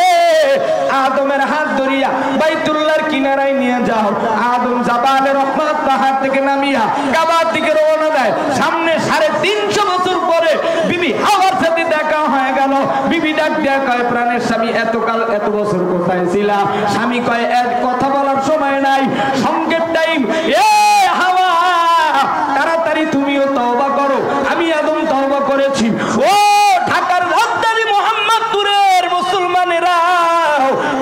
Speaker 2: আদমের হাত ধরিয়া বাইতুল্লাহর কিনারায় নিয়ে যাও। আদম জাবালে রহমত পাহাড় থেকে নামিয়া কাবার দিকে রওনা দেয়। সামনে 350 বছর পরে বিবি হাওয়ার সাথে দেখা হয়ে গেল। বিবি ডাক দেয়া কয়, প্রাণের স্বামী এতকাল এত বছর কোথায় ছিলা? স্বামী কয়, এক কথা বলার সময় নাই, সংকেত টাইম। এ হাওয়া, তাড়াতাড়ি তুমিও তওবা করো, আমি আদম তওবা করেছি। ও ঢাকার রাজধানী মোহাম্মদপুরের মুসলমানেরা,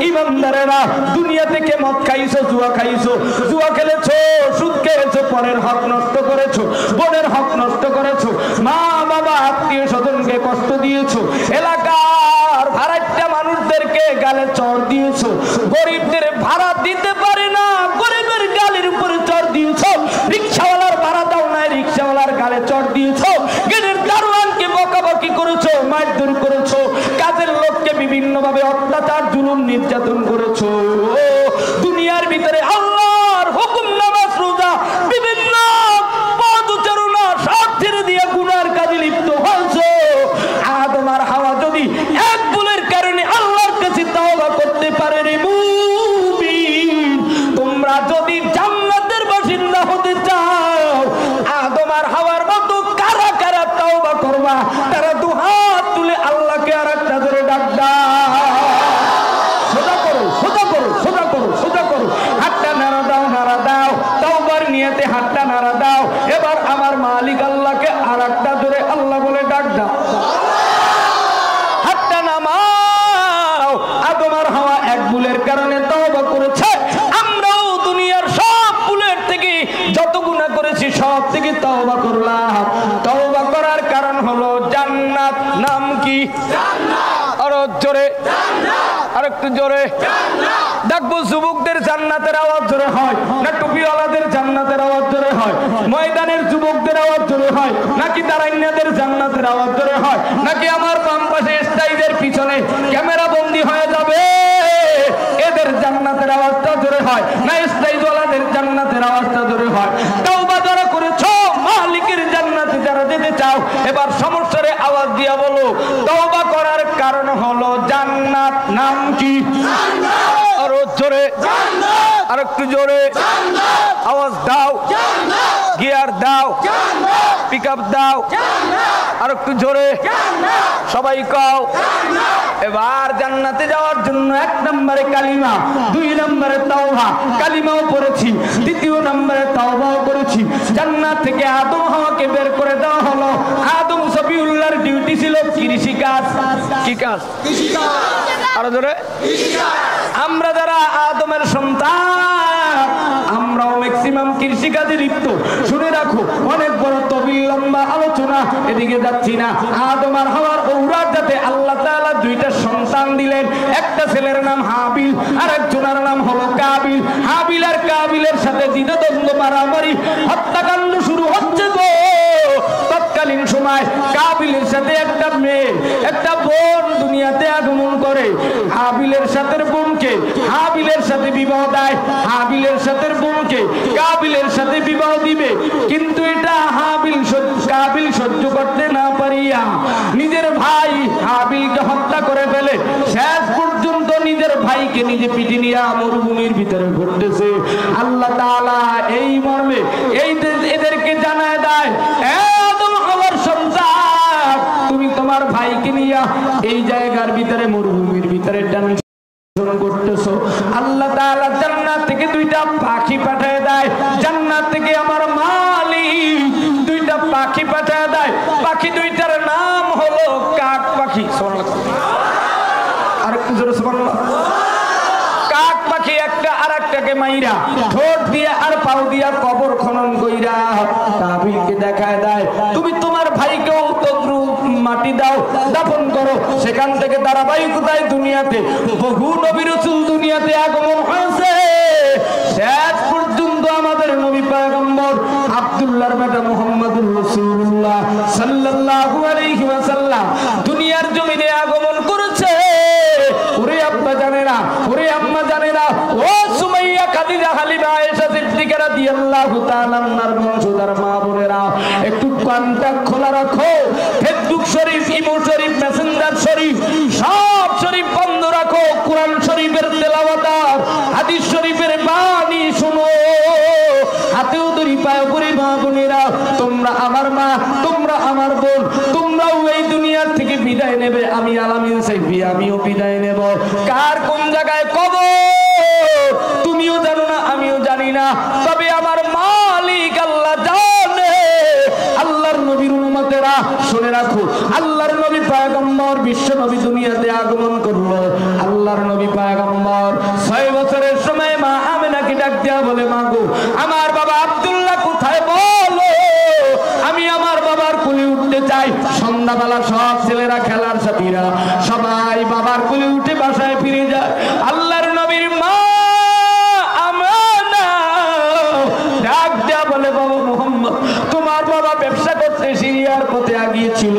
Speaker 2: ইমানদারেরা, দুনিয়া থেকে মদ খাইছো, জুয়া খাইছো, জুয়া খেলেছো, সুদ খেয়েছো, পরের হক নষ্ট করেছো, বোনের হক নষ্ট করেছো, মা বাবা আত্মীয় স্বজনকে কষ্ট দিয়েছো, এলাকার ভাড়াট্টা মানুষদেরকে গালে চড় দিয়েছো, গরিবদের ভাড়া দিতে পারে না, গরিবের গালের উপরে চড় দিয়েছো, রিক্সাওয়ালার ভাড়া দাও নাই, রিক্সাওয়ালার গালে চড় দিয়েছো, গেটের দারোয়ানকে বকাবকি করেছো, মারধর করেছো, কাজের লোককে বিভিন্ন ভাবে অত্যাচার, জুলুম, নির্যাতন করেছো। দুনিয়ার ভিতরে আল্লাহর হুকুম, নামাজ, রোজা, বিভিন্ন পদচারণা সব ছেড়ে দিয়ে গুনার কাজে লিপ্ত হয়েছো। আদম আর হাওয়া যদি এক ভুলের কারণে আল্লাহর কাছে তওবা করতে পারে রে মুমিন, তোমরা যদি জান্নাতের বাসিন্দা হতে চাও, আদম আর হাওয়ার মতো কারা কারা তওবা করবা? তারা দুহাত তুলে আল্লাহকে আর একটা ধরে ডাক দাও, সোজা করো, সোজা করো, সোজা করো, সোজা করো, হাতটা নাড়া দাও, নাড়া দাও, তওবার নিয়তে হাতটা নাড়া দাও। এবার আমার মালিক আল্লাহকে আর একটা ধরে আল্লাহ বলে ডাক দাও, হাতটা নামাও। আদম আর হাওয়া এক ভুলের কারণে তওবা করেছে, আমরাও দুনিয়ার সব ভুলের থেকে, যত গুনাহ করেছি সব থেকে তওবা করলাম। তওবা করার কারণ হলো জান্নাত। নাম কি? জান্নাত। আর জোরে জান্নাত, আর একটু জোরে জান্নাত। দেখবো যুবকদের জান্নাতের আওয়াজ জোরে হয় না টুপিওয়ালাদের জান্নাতের আওয়াজ জোরে হয়? ময়দানের যুবকদের আওয়াজ জোরে হয় নাকি দাঁড়াইনাদের জান্নাতের আওয়াজ জোরে হয়? নাকি আমার বাম পাশে স্টাইলের পিছনে ক্যামেরা বন্দী হয়ে যাবে এদের জান্নাতের আওয়াজটা জোরে হয়, না স্টাইলওয়ালাদের জান্নাতের আওয়াজটা জোরে হয়? তওবা যারা করেছো, মালিকের জান্নাতে যারা যেতে চাও, এবার সমস্যারে আওয়াজ দিয়া বলো, তওবা করার কারণ হলো জান্নাত। নাম কি? জান্নাত। আর জোরে জান্নাত, আর একটু জোরে জান্নাত। আওয়াজ দাও জান্নাত, গিয়ার দাও জান্নাত, পিকআপ দাও জান্নাত, আর একটু জোরে জান্নাত। সবাই কও জান্নাত। এবার জান্নাতে যাওয়ার জন্য 1 নম্বরে কালিমা, 2 নম্বরে তাওবা, কালিমাও পড়েছি, 3 নম্বরে তাওবাও করেছি। জান্নাত থেকে আদম হাওয়াকে বের করে দেওয়া হলো। আদম সফিউল্লাহর ডিউটি ছিল কৃষিকাজ। কি কাজ? কৃষিকাজ। আর জোরে কৃষিকাজ। আমরা যারা আদমের সন্তান, আমরাও ম্যাক্সিমাম কৃষিকাজে লিপ্ত। শুনে রাখো, অনেক বড় তবিল লম্বা আলোচনা, এদিকে যাচ্ছি না। আদম আর হাওয়ার ঔরাত যাতে আল্লাহ তাআলা 2টা সন্তান দিলেন। একটা ছেলের নাম হাবিল, আর একজনের নাম হলো কাবিল। হাবিল আর কাবিলের সাথে দ্বিধাদ্বন্দ্ব, মারামারি, হত্যাকাণ্ড শুরু হচ্ছে গো। তৎকালীন সময় কাবিলের সাথে একটা মেয়ে, একটা বোন দুনিয়াতে আগমন করে। হাবিলের সাথে বোনকে হাবিলের সাথে বিবাহ দেয়, হাবিলের সাথে বোনকে কাবিলের সাথে বিবাহ দিবে। কিন্তু এটা কাবিল সহ্য করতে না পারিয়া নিজের ভাই হাবিলকে হত্যা করে ফেলে। শেষ পর্যন্ত নিজের ভাইকে নিজে পিটি নিয়ে মরুভূমির ভিতরে ঘুরতেছে। আল্লাহ তাআলা এই মর্মে এদেরকে জানায় দেয়, আদম হাওয়ার সন্তান, তুমি তোমার ভাইকে নিয়ে এই জায়গার ভিতরে মরুভূমির ভিতরে
Speaker 1: করতেছো। আল্লাহ তাআলা জান্নাত থেকে দুইটা পাখি পাঠিয়ে দেয়, জান্নাত থেকে আমার মালিক দুইটা পাখি পাঠিয়ে দেয়। পাখি দুইটার নাম হলো কাক পাখি। আর একটু জোরে সুবহানাল্লাহ। কাক পাখি একটা আর একটাকে মাইরা ঠোঁট দিয়ে আর পাও দিয়া কবর খনন কইরা কাবিলকে দেখায় দেয়, তুমি তোমার ভাইকেও তদ্রুপ মাটি দাও, দাফন করো। সেখান থেকে ধারাবাহিকতায় দুনিয়াতে বহু নবী রাসূল দুনিয়াতে আগমন হয়েছে। শেষ পর্যন্ত আমাদের নবী পয়গম্বর আব্দুল্লাহর বেটা মুহাম্মদুর রাসূলুল্লাহ সাল্লাল্লাহু আলাইহি ওয়াসাল্লাম দুনিয়ার জমিনে আগমন করেছে। ওরে আব্বা জানেরা, ওরে আম্মা জানেরা, ও সুমাইয়া, খাদিজা, হালিমা, আয়েশা সিদ্দিকা রাদিয়াল্লাহু তাআলা আনহার বংশধর মা বোনেরা, একটু কানটা খোলা রাখো। ফেসবুক শরীফ, ইমো শরীফ, মেসেঞ্জার শরীফ, সব শরীফ বন্ধ রাখো। কোরআন শরীফের তেলাওয়াত আর হাদিস শরীফের বাণী শুনো। হাতেও ধরি, পায়ে পড়ি মা বোনেরা, তোমরা আমার মা, তোমরা আমার বোন, তোমরাও এই দুনিয়ার থেকে বিদায় নেবে। আমি আলামিন সাইফি, আমিও বিদায় নেব। কার কোন জায়গায় কবর তুমিও জানো না, আমিও জানি না, তবে আমার মালিক আল্লাহ জানে। আল্লাহর নবীর উম্মতেরা শুনে রাখো, আল্লাহর নবী পয়গম্বর বিশ্ব নবী দুনিয়াতে আগমন করলো। আল্লাহর নবী পয়গম্বর 6 বছরের সময় মা আমেনাকে ডাক দিয়া বলে, মা গো, আমার বাবা আব্দুল্লাহ কোথায় বলো, আমি আমার বাবার কোলে উঠতে চাই। সন্ধ্যাবেলা সব ছেলেরা, খেলার সাথীরা সবাই বাবার কোলে উঠে বাসায় ফিরে যায়। আল্লাহর নবীর মা আমেনা ডাক দিয়া বলে, বাবা মুহাম্মদ, তোমার বাবা ব্যবসা করতে সিরিয়ার পথে আগিয়েছিল,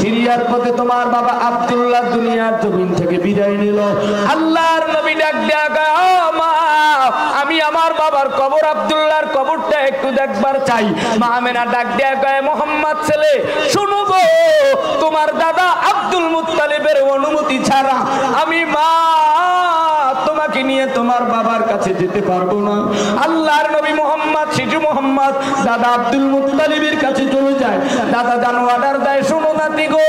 Speaker 1: সিরিয়ার পথে তোমার বাবা আব্দুল্লাহ দুনিয়ার জমিন থেকে বিদায় নিল। আল্লাহর নবী ডাক দিয়া কয়, মা, আমি আমার বাবার কবর, আব্দুল্লাহর কবরটা একটু দেখবার চাই। মা আমেনা ডাক দিয়া কয়, মুহাম্মদ ছেলে, শুনো গো, তোমার দাদা আব্দুল মুত্তালিবের অনুমতি ছাড়া আমি মা তোমাকে নিয়ে তোমার বাবার কাছে যেতে পারবো না। আল্লাহর নবী মুহাম্মদ, শিশু মুহাম্মদ দাদা আব্দুল মুত্তালিবের কাছে চলে যায়। দাদা জানো অর্ডার দেয়, শোনো নাতি গো,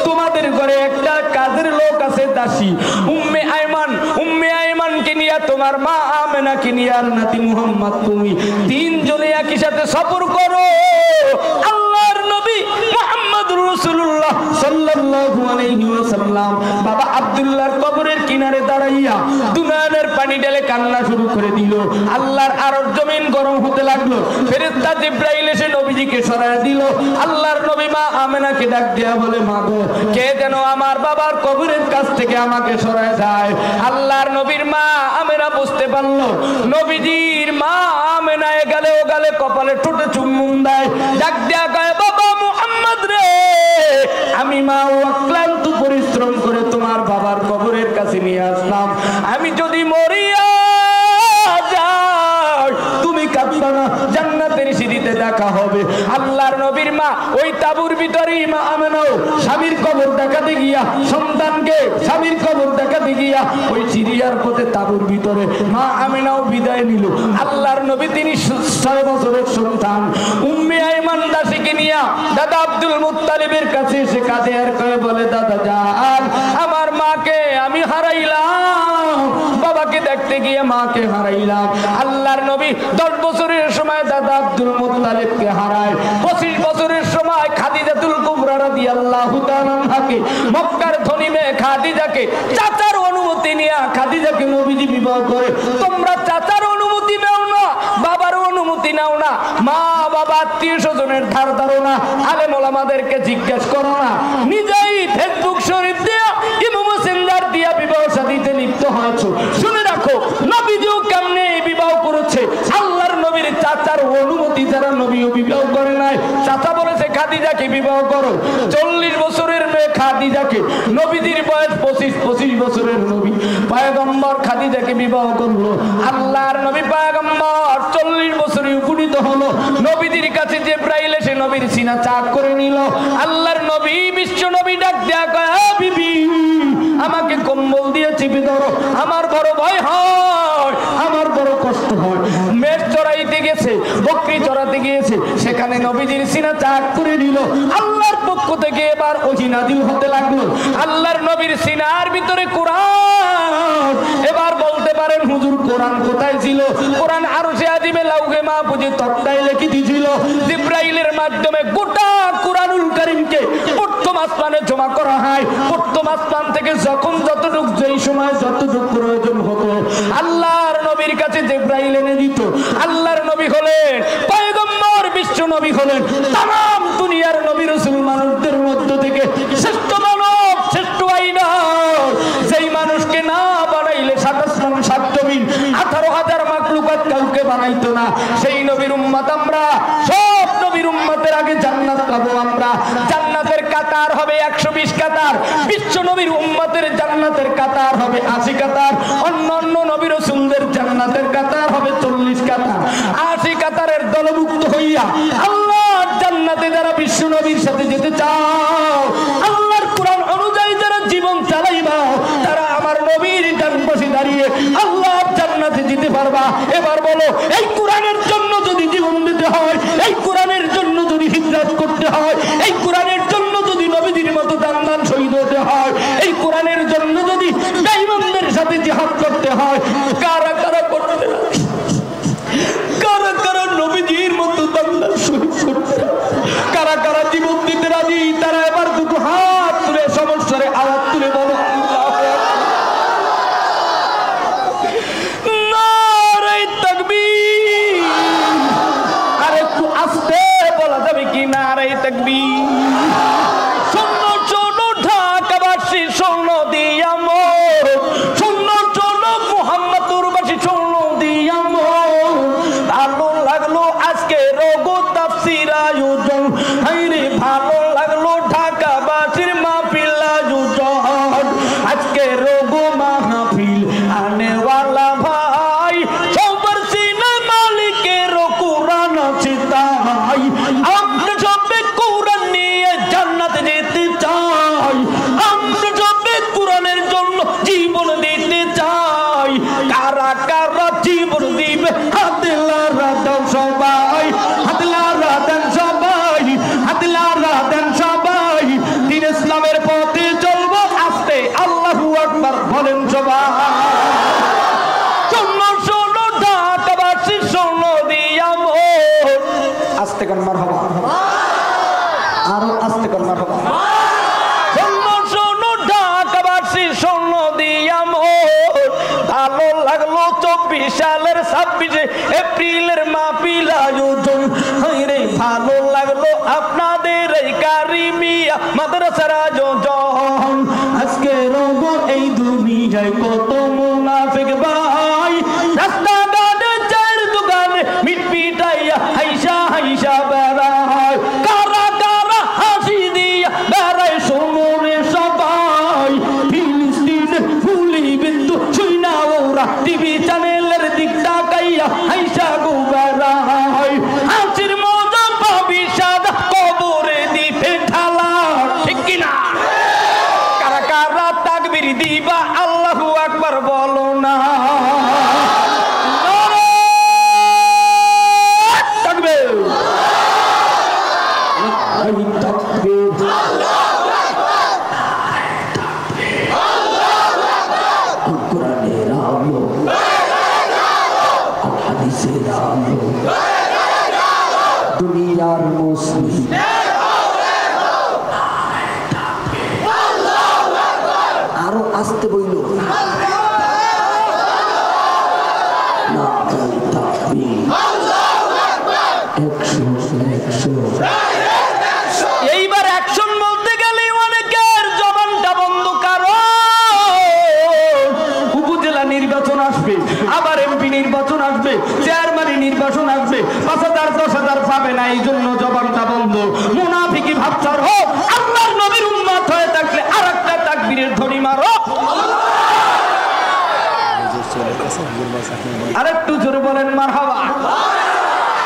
Speaker 1: তোমাদের ঘরে একটা কাজের লোক আছে, দাসী উম্মে আয়মান, উম্মে আয়মানকে নিয়ে তোমার মা আমেনাকে নিয়ে আর নাতি মুহাম্মদ তুমি তিনজনে একই সাথে সফর করো। আল্লাহর নবী মুহাম্মদুর রাসূলুল্লাহ সাল্লাল্লাহু আলাইহি ওয়াসাল্লাম বাবা আব্দুল্লাহর কবরের কিনারে দাঁড়াইয়া দুনানের পানি ঢেলে কান্না শুরু করে দিল। আল্লাহর আরশ জমিন গরম হতে লাগলো। ফেরেশতা জিবরাইল এসে নবীজিকে সরায় দিল। আল্লাহর নবী মা আমেনাকে ডাক দিয়া বলে, মা গো, কে যেন আমার বাবার কবরের কাছ থেকে আমাকে সরায় যায়। আল্লাহর নবীর মা আমেনা বুঝতে পারলো নবীজির মা আমেনা এগালে ও গালে কপালে ঠোঁটে চুম্বন দেয়। ডাক দিয়া কয়, বাবা মুহাম্মদ রে, আমি মা অক্লান্ত পরিশ্রম করে তোমার বাবার কবরের কাছে নিয়ে আসলাম। আমি যদি মরিয়া যাই তুমি কাঁদবা না, জান্নাতের সিঁড়িতে দেখা হবে। আল্লাহর নবীর মা ওই তাবুর ভিতরেই মা আমেনাও স্বামীর কবর দেখাতে গিয়া, সন্তানকে স্বামীর কবর দেখাতে গিয়া ওই সিরিয়ার পথে তাবুর ভিতরে মা আমেনাও বিদায় নিল। আল্লাহর নবী তিনি 6 বছরের সন্তান উম্মে আয়মান দাসীকে নিয়া দাদা আব্দুল মুত্তালিবের কাছে এসে কাঁদে আর কয়ে বলে, দাদা জান, আমার মাকে আমি হারাইলাম, বাবাকে দেখতে গিয়ে মাকে হারাইলাম। আল্লাহর নবী 10 বছরের সময় দাদা আব্দুল মুত্তালিবকে হারায়। 25 বছরের সময় খাদিজাতুল কুবরা রাদিয়াল্লাহু তাআলা আনহাকে, মক্কার ধনী মেয়ে খাদিজাকে চাচার অনুমতি নিয়ে খাদিজাকে নবীজি বিবাহ করে। তোমরা চাচার অনুমতি নাও না, বাবার অনুমতি নাও না, মা বাবা আত্মীয় স্বজনের ধার ধারো না, আলেম ওলামাদেরকে জিজ্ঞেস করো না, নিজেই ফেসবুক শরীফ দিয়া, ইমো মেসেঞ্জার দিয়া বিবাহ শাদীতে লিপ্ত হয়েছো। শুনে রাখো, নবীজিও কেমনে বিবাহ করেছে। আল্লাহর নবীর চাচার অনুমতি ছাড়া নবীও বিবাহ করে নাই। চাচা বলেছে খাদিজাকে বিবাহ করো। 40 বছরের মেয়ে খাদিজাকে, নবীজির বয়স 25 বছরের নবী পয়গম্বর খাদিজাকে বিবাহ করলো। আল্লাহর নবী পয়গম্বর 40 বছরে উপনীত হলো। নবীজির কাছে জিবরাইল এসে নবীর সিনা চাক করে নিল। আল্লাহর নবী, বিশ্ব নবী ডাক দেয়া কয়, বিবি, আমাকে কম্বল দিয়ে চেপে ধরো, আমার বড় ভয় হয়, আমার বড় কষ্ট হয়। মেষ চড়াইতে গেছে, বকরি চড়াতে গিয়েছে, সেখানে নবীজির সিনা চাক করে দিল। আল্লাহর পক্ষ থেকে এবার ওহী নাযিল হতে লাগলো। আল্লাহর নবীর সিনার ভিতরে কোরআন। এবার বলতে পারেন হুজুর কোরআন কোথায় ছিল? কোরআন আরশে আজিমে লাউহে মাহফুজে তক্তায় লিখিত ছিল। জিবরাইলের মাধ্যমে গোটা কোরআনুল কারীমকে প্রথম আসমানে জমা করা হয়। প্রথম আসমান থেকে যখন যতটুকু যেই সময় যতটুকু প্রয়োজন হতো আল্লাহর নবীর কাছে জিবরাইল এনে দিত। আল্লাহর নবী হলেন পয়গম্বর, বিশ্ব নবী হলেন তাম দুনিয়ার নবী রাসূল মানুষদের মধ্য থেকে শ্রেষ্ঠ মানব, শ্রেষ্ঠ আইনা। যেই মানুষকে না বানাইলে 18,000 মাখলুকাত কাউকে বানাইতো না। সেই নবীর উম্মত আমরা, সব নবীর উম্মতের আগে জান্নাত পাবো আমরা। জান্নাতের কাতার হবে 120 কাতার, বিশ্ব নবীর উম্মতের জান্নাতের কাতার হবে 80 কাতার, অন্য অন্য নবী রাসূলদের জান্নাতের কাতার হবে 40 কাতার। 80 কাতারের দলভুক্ত হইয়া আল্লাহর জান্নাতে যারা বিশ্ব নবীর সাথে যেতে চাও, আল্লাহর কোরআন অনুযায়ী যারা জীবন চালাইবা, তারা আমার নবীর ডান পাশে দাঁড়িয়ে আল্লাহর জান্নাতে যেতে পারবা। এবার বলো, এই কোরআনের জন্য যদি জীবন দিতে হয়, এই কোরআনের জন্য যদি হিজরত করতে হয়, এই কোরআনের জন্য যদি নবীদের মতো দান শহীদ হতে হয়, এই কোরআনের জন্য যদি বেঈমানদের সাথে জিহাদ করতে হয়, কারা কারা করতে রাজি? কারা কারা নবীজির মতো দান শহীদ করতে রাজি? কারা কারা জীবন দিতে রাজি? তারা এবার দুটো হাত তুলে সমস্যারে আওয়াজ তুলে বলো নারে তাকবীর। আর একটু আস্তে বলা যাবে কি নারে তাকবীর? শোনো শোনো ঢাকাবাসী, শোনো দিয়া মোর, শোনো শোনো মুহাম্মদপুরবাসী, শোনো দিয়া মোর। ভালো লাগলো আজকে রোগো তাফসীর আয়োজন, হাইরে ভালো লাগলো ঢাকাবাসীর মাহফিল আয়োজন। আজকে রোগো মাহফিল আনেওয়ালা ভাই, সবার সিনা মালিকের কোরআন আছে তাই। আমরা সবে কোরআন নিয়ে জান্নাতে যেতে চাই, আমরা সবে কোরআনের জন্য জীবন দিতে চাই। কারা কারা জীবন দিবে হাতে লারা দাও সবাই, হাতে লারা দেন সবাই, হাতে লারা দেন সবাই। দিন ইসলামের পথে চলবো আস্তে, আল্লাহু আকবার বলেন সবাই। শোনো শোনো ঢাকাবাসী, শোনো দিয়া মোর। আস্তে কোন মারহাবা, আরো আস্তে কোন মারহাবা। শোনো শোনো ঢাকাবাসী, শোনো দিয়া মোর। ভালো লাগলো 24 সালের 26 এপ্রিলের মাহফিল আয়োজন, হায়রে ভালো লাগলো আপনাদের এই কারিমিয়া মাদ্রাসার আয়োজন। আজকে রোগো এই দুনিয়ায় কত মুনাফিক ভাই, রাস্তাঘাটে চায়ের দোকানে মিট পিটাইয়া হাইসা হাইসা বেড়ায়। কারা কারা হাসি দিয়া বেড়ায় শোনো রে সবাই। ফিলিস্তিনের গুলি বিদ্ধ শুইনা ওরা টিভি চ্যানেলের দিক তাকাইয়া হাইসা গো বেড়ায়। হাসির মজা পাবি সাদা, কবরে দিতে ঠালা, ঠিক কিনা? কারা কারা তাকবীর দিবা আল্লাহু আকবার বলো না? নারে তাকবীর, নারে তাকবীর, আল্লাহু আকবার, আল্লাহু আকবার। কোরআনের আলো, হাদিসের আলো, দুনিয়ার মুসলিম আরো আসতে বইল এইবার অ্যাকশন বলতে গেলে অনেকের জবানটা বন্ধ। কারণ উপজেলা নির্বাচন আসবে, আবার এমপি নির্বাচন আসবে, চেয়ারম্যান নির্বাচন আসবে, 5,000 10,000 পাবে না, এই জন্য জবানটা বন্ধ। মুনাফিকি ভাবছর হোক, আল্লাহর নবীর উম্মত হয়ে থাকলে আরেকটা তাকবীরের ধ্বনি মারো। আরেকটু জোরে বলেন মারহাবা।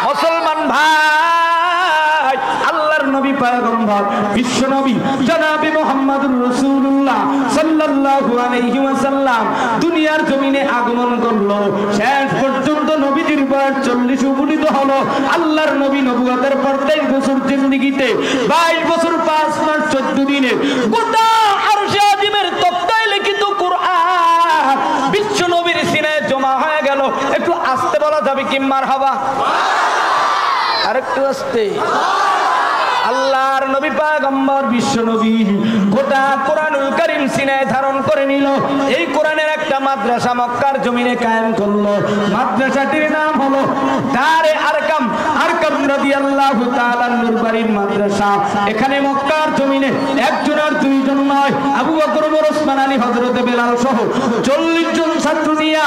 Speaker 1: মুসলমান ভাই, আল্লাহর নবী পয়গম্বর বিশ্ব নবী জনাবে মুহাম্মদুর রাসূলুল্লাহ সাল্লাল্লাহু আলাইহি ওয়াসাল্লাম দুনিয়ার জমিনে আগমন করলো। শেষ পর্যন্ত নবীজির বয়স 40 উপনীত হলো। হলো আল্লাহর নবী নবুয়তের পর 23 বছর জিন্দেগিতে 22 বছর 5 মাস 14 দিনে গোটা আরশে আজিমের তক্তায় লিখিত কোরআন বিশ্ব নবীর সিনায় জমা হয়ে গেল। একটু আস্তে বলা যাবে কি মারহাবা? আরেকটু আস্তে। আল্লাহর নবী পয়গম্বর বিশ্ব নবী গোটা কোরআনুল কারীম সিনায় ধারণ করে নিল। এই কোরআনের একটা মাদ্রাসা মক্কার জমিনে কায়েম করলো। মাদ্রাসাটির নাম হলো দারে আরকাম। আরকাম রাদিয়াল্লাহু তাআলা নূর বাড়ির মাদ্রাসা। এখানে মক্কার জমিনে একজন আর দুইজন নয়, আবু বকর, ওমর, ওসমান, আলী, হযরত বেলাল সহ 40 জন ছাত্র নিয়ে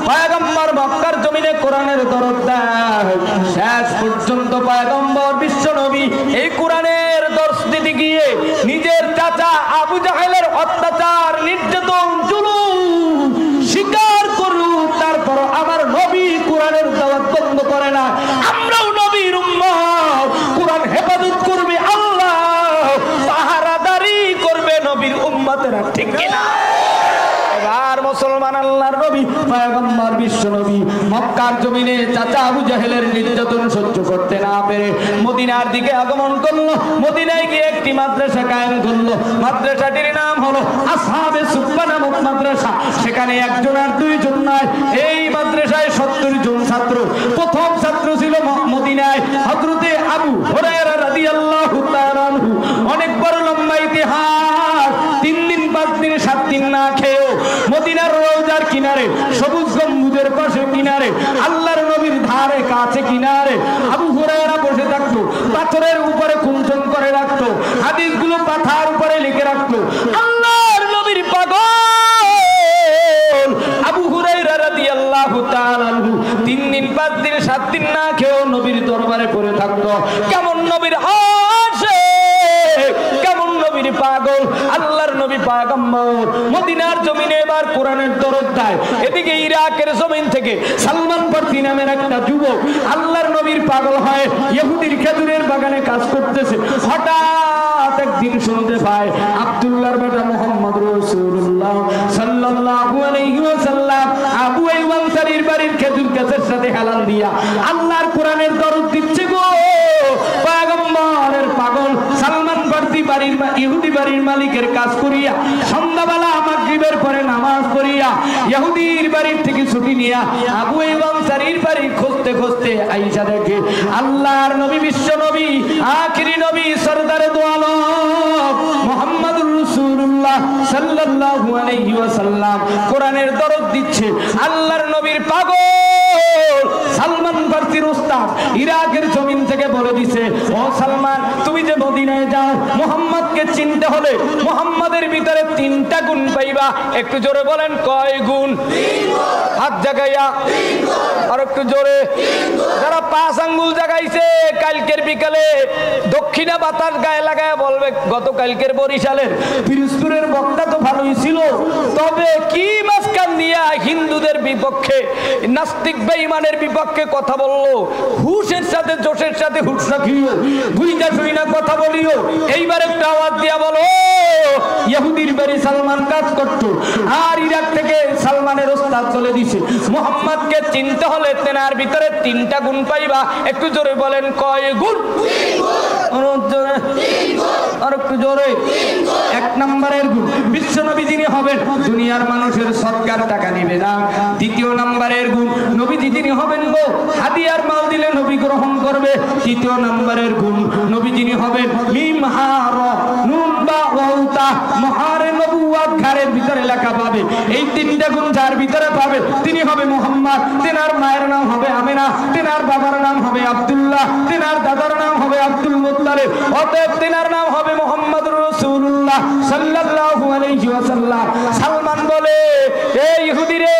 Speaker 1: পয়গম্বর মক্কার জমিনে কোরআনের দরদ দেয়। শেষ পর্যন্ত পয়গম্বর বিশ্ব নবী এই কোরআনের দর্শ দিতে গিয়ে নিজের চাচা আবু জাহেলের অত্যাচার, নির্যাতন, জুলুম স্বীকার করুন, তারপর আমার নবী কোরআনের দাওয়াত বন্ধ করে না। আমরাও নবীর উম্মত, কোরআন হেফাজত করবে আল্লাহ, পাহারাদারি করবে নবীর উম্মতেরা, ঠিক কিনা? এবার মুসলমান আল্লাহর নবী পয়গম্বর বিশ্ব নবী মক্কার জমিনে চাচা আবু জাহেলের নির্যাতন সহ্য করতে না পেরে মদিনার দিকে আগমন করলো। মদিনায় গিয়ে একটি মাদ্রাসা কায়েম করলো। মাদ্রাসাটির নাম হলো আসহাবে সুফফা নামক মাদ্রাসা। সেখানে একজন আর দুইজন নয়, এই মাদ্রাসায় 70 জন ছাত্র। প্রথম ছাত্র ছিল মদিনায় হযরতে আবু হুরায়রা রাদিয়াল্লাহু তাআলা আনহু। অনেক বড় লম্বা ইতিহাস। 3 দিন 5 দিন 7 দিন না খেয়েও মদিনার রওজার কিনারে, সবুজ গম্বুজের পাশে কিনারে, আল্লাহর নবীর ধারে কাছে কিনারে আবু হুরায়রা বসে থাকতো। পাথরের উপরে কুঞ্চন করে রাখতো, হাদিসগুলো পাথার উপরে লিখে রাখতো। আল্লাহর নবীর পাগল আবু হুরায়রা রাদিয়াল্লাহু তাআলা আনহু 3 দিন 5 দিন 7 দিন না খেয়েও নবীর দরবারে পড়ে থাকতো। কেমন নবীর কেমন নবীর পাগল! আল্লাহর নবী পয়গম্বর মদিনার জমিনে এবার কোরআনের দরদ দেয়। এদিকে ইরাকের জমিন থেকে সালমান ফারসি নামের একটা যুবক আল্লাহর নবীর পাগল হয়, ইহুদির খেজুরের বাগানে কাজ করতেছে। হঠাৎ একদিন শুনতে পায় আব্দুল্লাহর বেটা মুহাম্মদ রাসূলুল্লাহ সাল্লাল্লাহু আলাইহি ওয়াসাল্লাম আবু আইয়ুব আনসারীর বাড়ির খেজুর গাছের সাথে হেলান দিয়া আল্লাহর কোরআনের দরদ দিচ্ছে গো। পয়গম্বরের পাগল সালমান ফারসি বাড়ির ইহুদি বাড়ির মালিকের কাজ করিয়া সন্ধ্যাবেলা মাগরিবের পরে নামাজ পড়িয়া ইহুদির বাড়ির থেকে ছুটি নিয়া আবু আইয়ুব আনসারীর বাড়ি খুঁজতে খুঁজতে আয়েশা দেখে আল্লাহর নবী বিশ্ব নবী আখিরি নবী সরদারে দো আলম মুহাম্মদুর রাসূলুল্লাহ সাল্লাল্লাহু আলাইহি ওয়াসাল্লাম কোরআনের দরদ দিচ্ছে। আল্লাহর নবীর পাগল সালমান ফারসির উস্তাদ ইরাকের জমিন থেকে বলে দিছে, ও সালমান, তুমি যে মদিনায় যাও মুহাম্মদকে চিনতে হলে মুহাম্মদের ভিতরে 3টা গুণ পাইবা। একটু জোরে বলেন, কয় গুণ? হাত জাগাইয়া আর একটু জোরে। যারা 5 আঙ্গুল জাগাইছে কালকের বিকালে দক্ষিণা বাতাস গায়ে লাগায় বলবে গতকালকের বরিশালের পিরোজপুরের বক্তা তো ভালোই ছিল, তবে কি মাঝখান দিয়া হিন্দুদের বিপক্ষে, নাস্তিক বেঈমানের বিপক্ষে কথা বললো। হুশের সাথে জোশের সাথে হুশ রাখিও, বুঝা শুই না কথা বলিও। এইবার একটা আওয়াজ দিয়া বলো, ইহুদির বাড়ি সালমান কাজ করতো আর ইরাক থেকে সালমানের ওস্তাদ চলে দিছে। মুহাম্মদকে চিনতে হলে তেনার ভিতরে 3টা গুণ পাইবা। একটু জোরে বলেন, কয় গুণ? আর একটু জোরে। 1 নম্বরের গুণ, বিশ্ব নবী যিনি হবেন দুনিয়ার মানুষের সৎকার টাকা নিবে না। 2য় নম্বরের গুণ, নবীজি যিনি হবেন গো হাদিয়ার মাল দিলে নবী গ্রহণ করবে। 3য় নম্বরের গুণ, নবী যিনি হবেন মিম হা র নুন বা ওয়াউতা মহারে নবুয়ত ঘরের ভিতরে লেখা পাবে। এই 3টা গুণ যার ভিতরে পাবে তিনি হবে মুহাম্মদ। তেনার মায়ের নাম হবে আমিনা, তেনার বাবার নাম হবে আব্দুল্লাহ, তেনার দাদার নাম হবে আব্দুল মুত্তালিব, অতএব তেনার নাম হবে মুহাম্মদুর রাসূলুল্লাহ সাল্লাল্লাহু আলাইহি ওয়াসাল্লাম। সালমান বলে, এই ইহুদি রে,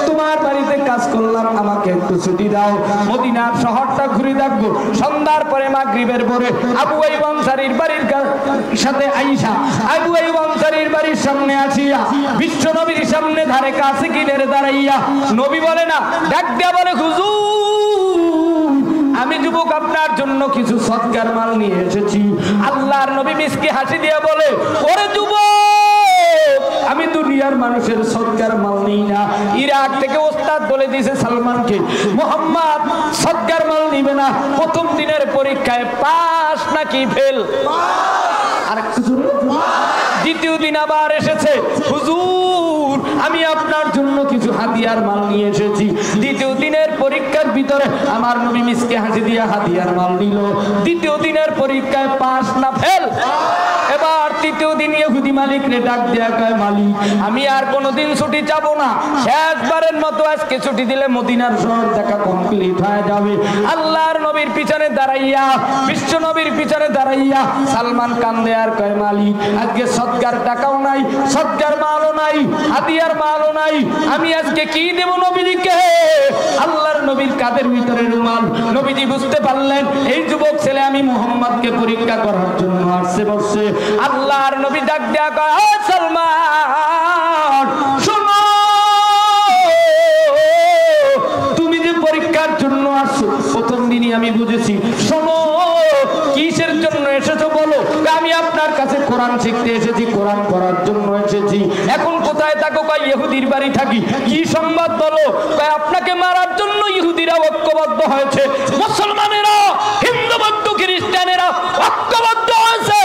Speaker 1: তোমার বাড়িতে কাজ করলাম, আমাকে একটু ছুটি দাও, মদিনার শহরটা ঘুরে দেখবো। সন্ধ্যার পরে মাগরিবের পরে আবু আইয়ুব আনসারীর বাড়ির সাথে আয়েশা আবু আইয়ুব আনসারীর বাড়ির সামনে আসিয়া বিশ্ব নবীর সামনে ধারে কাছে কিনারে দাঁড়াইয়া নবী বলে না, ডাক দিয়া বলে, হুজুর, আমি যুবক আপনার জন্য কিছু সৎকার মাল নিয়ে এসেছি। আল্লাহর নবী মিসকে হাসি দিয়া বলে, ওরে যুবক, আমি দুনিয়ার মানুষের সদকার মাল নিই না। ইরাক থেকে ওস্তাদ বলে দিয়েছে সালমানকে, মুহাম্মদ সদকার মাল নিবে না। প্রথম দিনের পরীক্ষায় পাস নাকি ফেল? আর দ্বিতীয় দিন আবার এসেছে, হুজুর আমি আপনার জন্য কিছু হাদিয়ার মাল নিয়ে এসেছি। দ্বিতীয় দিনের পরীক্ষার ভিতরে আমার নবী মিসকে হাসি দিয়ে হাদিয়ার মাল নিল। দ্বিতীয় দিনের পরীক্ষায় পাস না ফেল? এবার তৃতীয় দিন ইহুদি মালিকরে ডাক দেয়া কয়, মালিক আমি আর কোনোদিন ছুটি চাবো না, শেষবারের মতো আজকে ছুটি দিলে মদিনার শহর দেখা কমপ্লিট হয়ে যাবে। আল্লাহর নবীর পিছনে দাঁড়াইয়া, বিশ্ব নবীর পিছনে দাঁড়াইয়া সালমান কান্দে আর কয়, মালিক আজকে সদকার টাকাও নাই, সদকার মালও নাই, হাদিয়ার মালও নাই, আমি আজকে কি দেব নবীকে? আল্লাহর নবীর কাদের ভিতরে রুমাল। নবীজি বুঝতে পারলেন এই যুবক ছেলে আমি মুহাম্মদকে পরীক্ষা করার জন্য আসছে বসছে। আল্লাহর নবী ডাক দেয়া কয়, সালমান শোনো, তুমি যে পরীক্ষার জন্য আসছো প্রথম দিনই আমি বুঝেছি। শোনো কিসের জন্য এসেছো বলো? আমি আপনার কাছে কোরআন শিখতে এসেছি, কোরআন পড়ার জন্য এসেছি। এখন কোথায় থাকো? কয় ইহুদির বাড়ি থাকি। কি সংবাদ বলো? কয় আপনাকে মারার জন্য ইহুদিরা ঐক্যবদ্ধ হয়েছে, মুসলমানেরা, হিন্দু বৌদ্ধ খ্রিস্টানেরা ঐক্যবদ্ধ হয়েছে।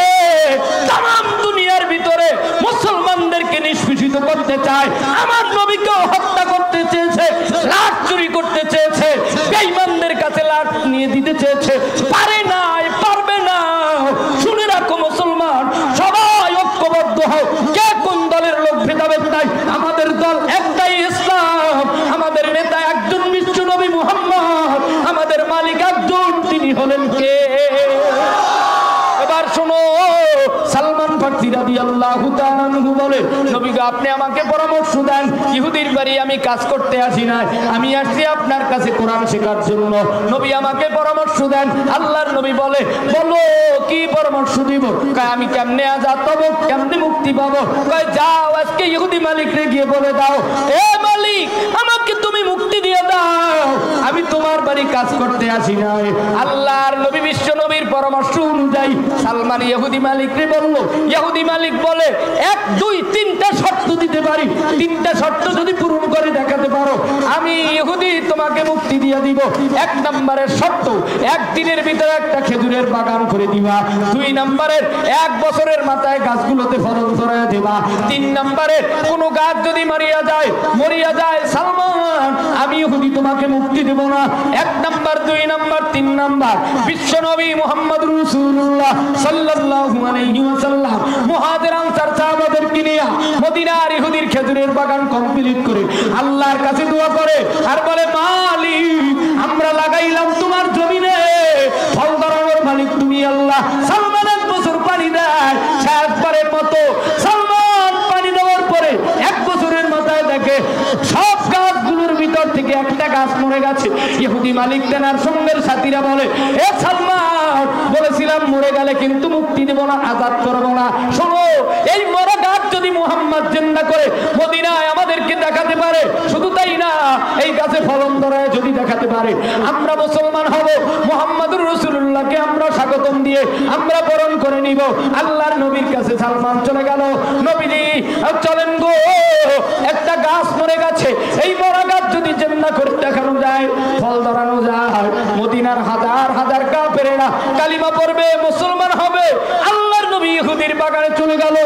Speaker 1: তাম দুনিয়ার ভিতরে মুসলমানদেরকে নিষ্পেষিত করতে চায়, আমার নবীকে হত্যা করতে চেয়েছে, লাশ চুরি করতে চেয়েছে, বেঈমানদের কাছে লাশ নিয়ে দিতে চেয়েছে, পারে নাই, পারবে না। শুনে রাখো মুসলমান, সবাই ঐক্যবদ্ধ হও। কে কোন দলের লোক ভেদাভেদ নাই, আমাদের দল একটাই, ইসলাম। আমাদের নেতা একজন বিশ্ব নবী মুহাম্মদ, আমাদের মালিক একজন, তিনি হলেন কে? এবার শোনো, সালমান ফারসি রাদিয়াল্লাহু তাআলা আনহু বলে, নবী গো আপনি আমাকে পরামর্শ দেন, ইহুদির বাড়ি আমি কাজ করতে আসি না, আমি আসছি আপনার কাছে কোরআন শেখার জন্য। নবী আমাকে পরামর্শ দেন। আল্লাহর নবী বলে, বলো কি পরামর্শ দিব? কয় আমি কেমনে আজাদ পাবো, কেমনে মুক্তি পাবো? কয় যাও আজকে ইহুদি মালিকরে গিয়ে বলে দাও, এ মালিক আমাকে তুমি মুক্তি দিয়ে দাও, আমি তোমার বাড়ি কাজ করতে আসি না। আল্লাহর নবী বিশ্ব নবীর পরামর্শ অনুযায়ী সালমান ইহুদি মালিকরে বলল। ইহুদি মালিক বলে, 1 2 3টা শর্ত দিতে পারি, 3টা শর্ত যদি পূরণ করে দেখাতে পারো আমি ইহুদি তোমাকে মুক্তি দিয়ে দিব। 1 নম্বরের শর্ত, 1 দিনের ভিতরে একটা খেজুরের বাগান করে দিবা। 2 নম্বরের 1 বছরের মাথায় গাছগুলোতে ফলন ধরায় দিবা। 3 নম্বরের কোন গাছ যদি মরিয়া যায় সালমান আমি ইহুদি তোমাকে মুক্তি দেব না। 1 নম্বর, 2 নম্বর, 3 নম্বর। বিশ্ব নবী মুহাম্মদুর রাসূলুল্লাহ সাল্লাল্লাহু আলাইহি ওয়াসাল্লাম মুহাজির আনসার সাহাবাদেরকে নিয়ে মদিনার ইহুদির খেজুরের বাগান কমপ্লিট করে আল্লাহর কাছে দোয়া করে আর বলে, মালিক আমরা লাগাইলাম তোমার জমিনে, ফল ধরানোর মালিক তুমি আল্লাহ। সালমান 1 বছর পানি দেয়, শেষবারের মতো সালমান পানি দেওয়ার পরে 1 বছরের মাথায় দেখে সব গাছগুলোর ভিতর থেকে একটা গাছ মরে গেছে। ইহুদি মালিক তেনার সঙ্গের সাথীরা বলে, এ সালমান বলেছিলাম মরে গেলে কিন্তু মুক্তি দেব না, আজাদ করব না। শোনো, এই মরা গাছ যদি মুহাম্মদ জিন্দা করে মদিনায় আমাদেরকে দেখাতে পারে, শুধু তাই না এই গাছে ফলন ধরায় যদি দেখাতে পারে, আমরা মুসলমান হব, মুহাম্মদুর রাসূলুল্লাহকে আমরা স্বাগতম দিয়ে আমরা বরণ করে নিব। আল্লাহর নবীর কাছে সালমান চলে গেল, নবীজি চলেন গো, একটা গাছ মরে গেছে, এই মরা গাছ যদি জিন্দা করে দেখানো যায়, ফল ধরানো যায়, মদিনার হাজার হাজার কাফেরেরা কালিমা পড়বে, মুসলমান হবে। আল্লাহর নবী ইহুদির বাগানে চলে গেল,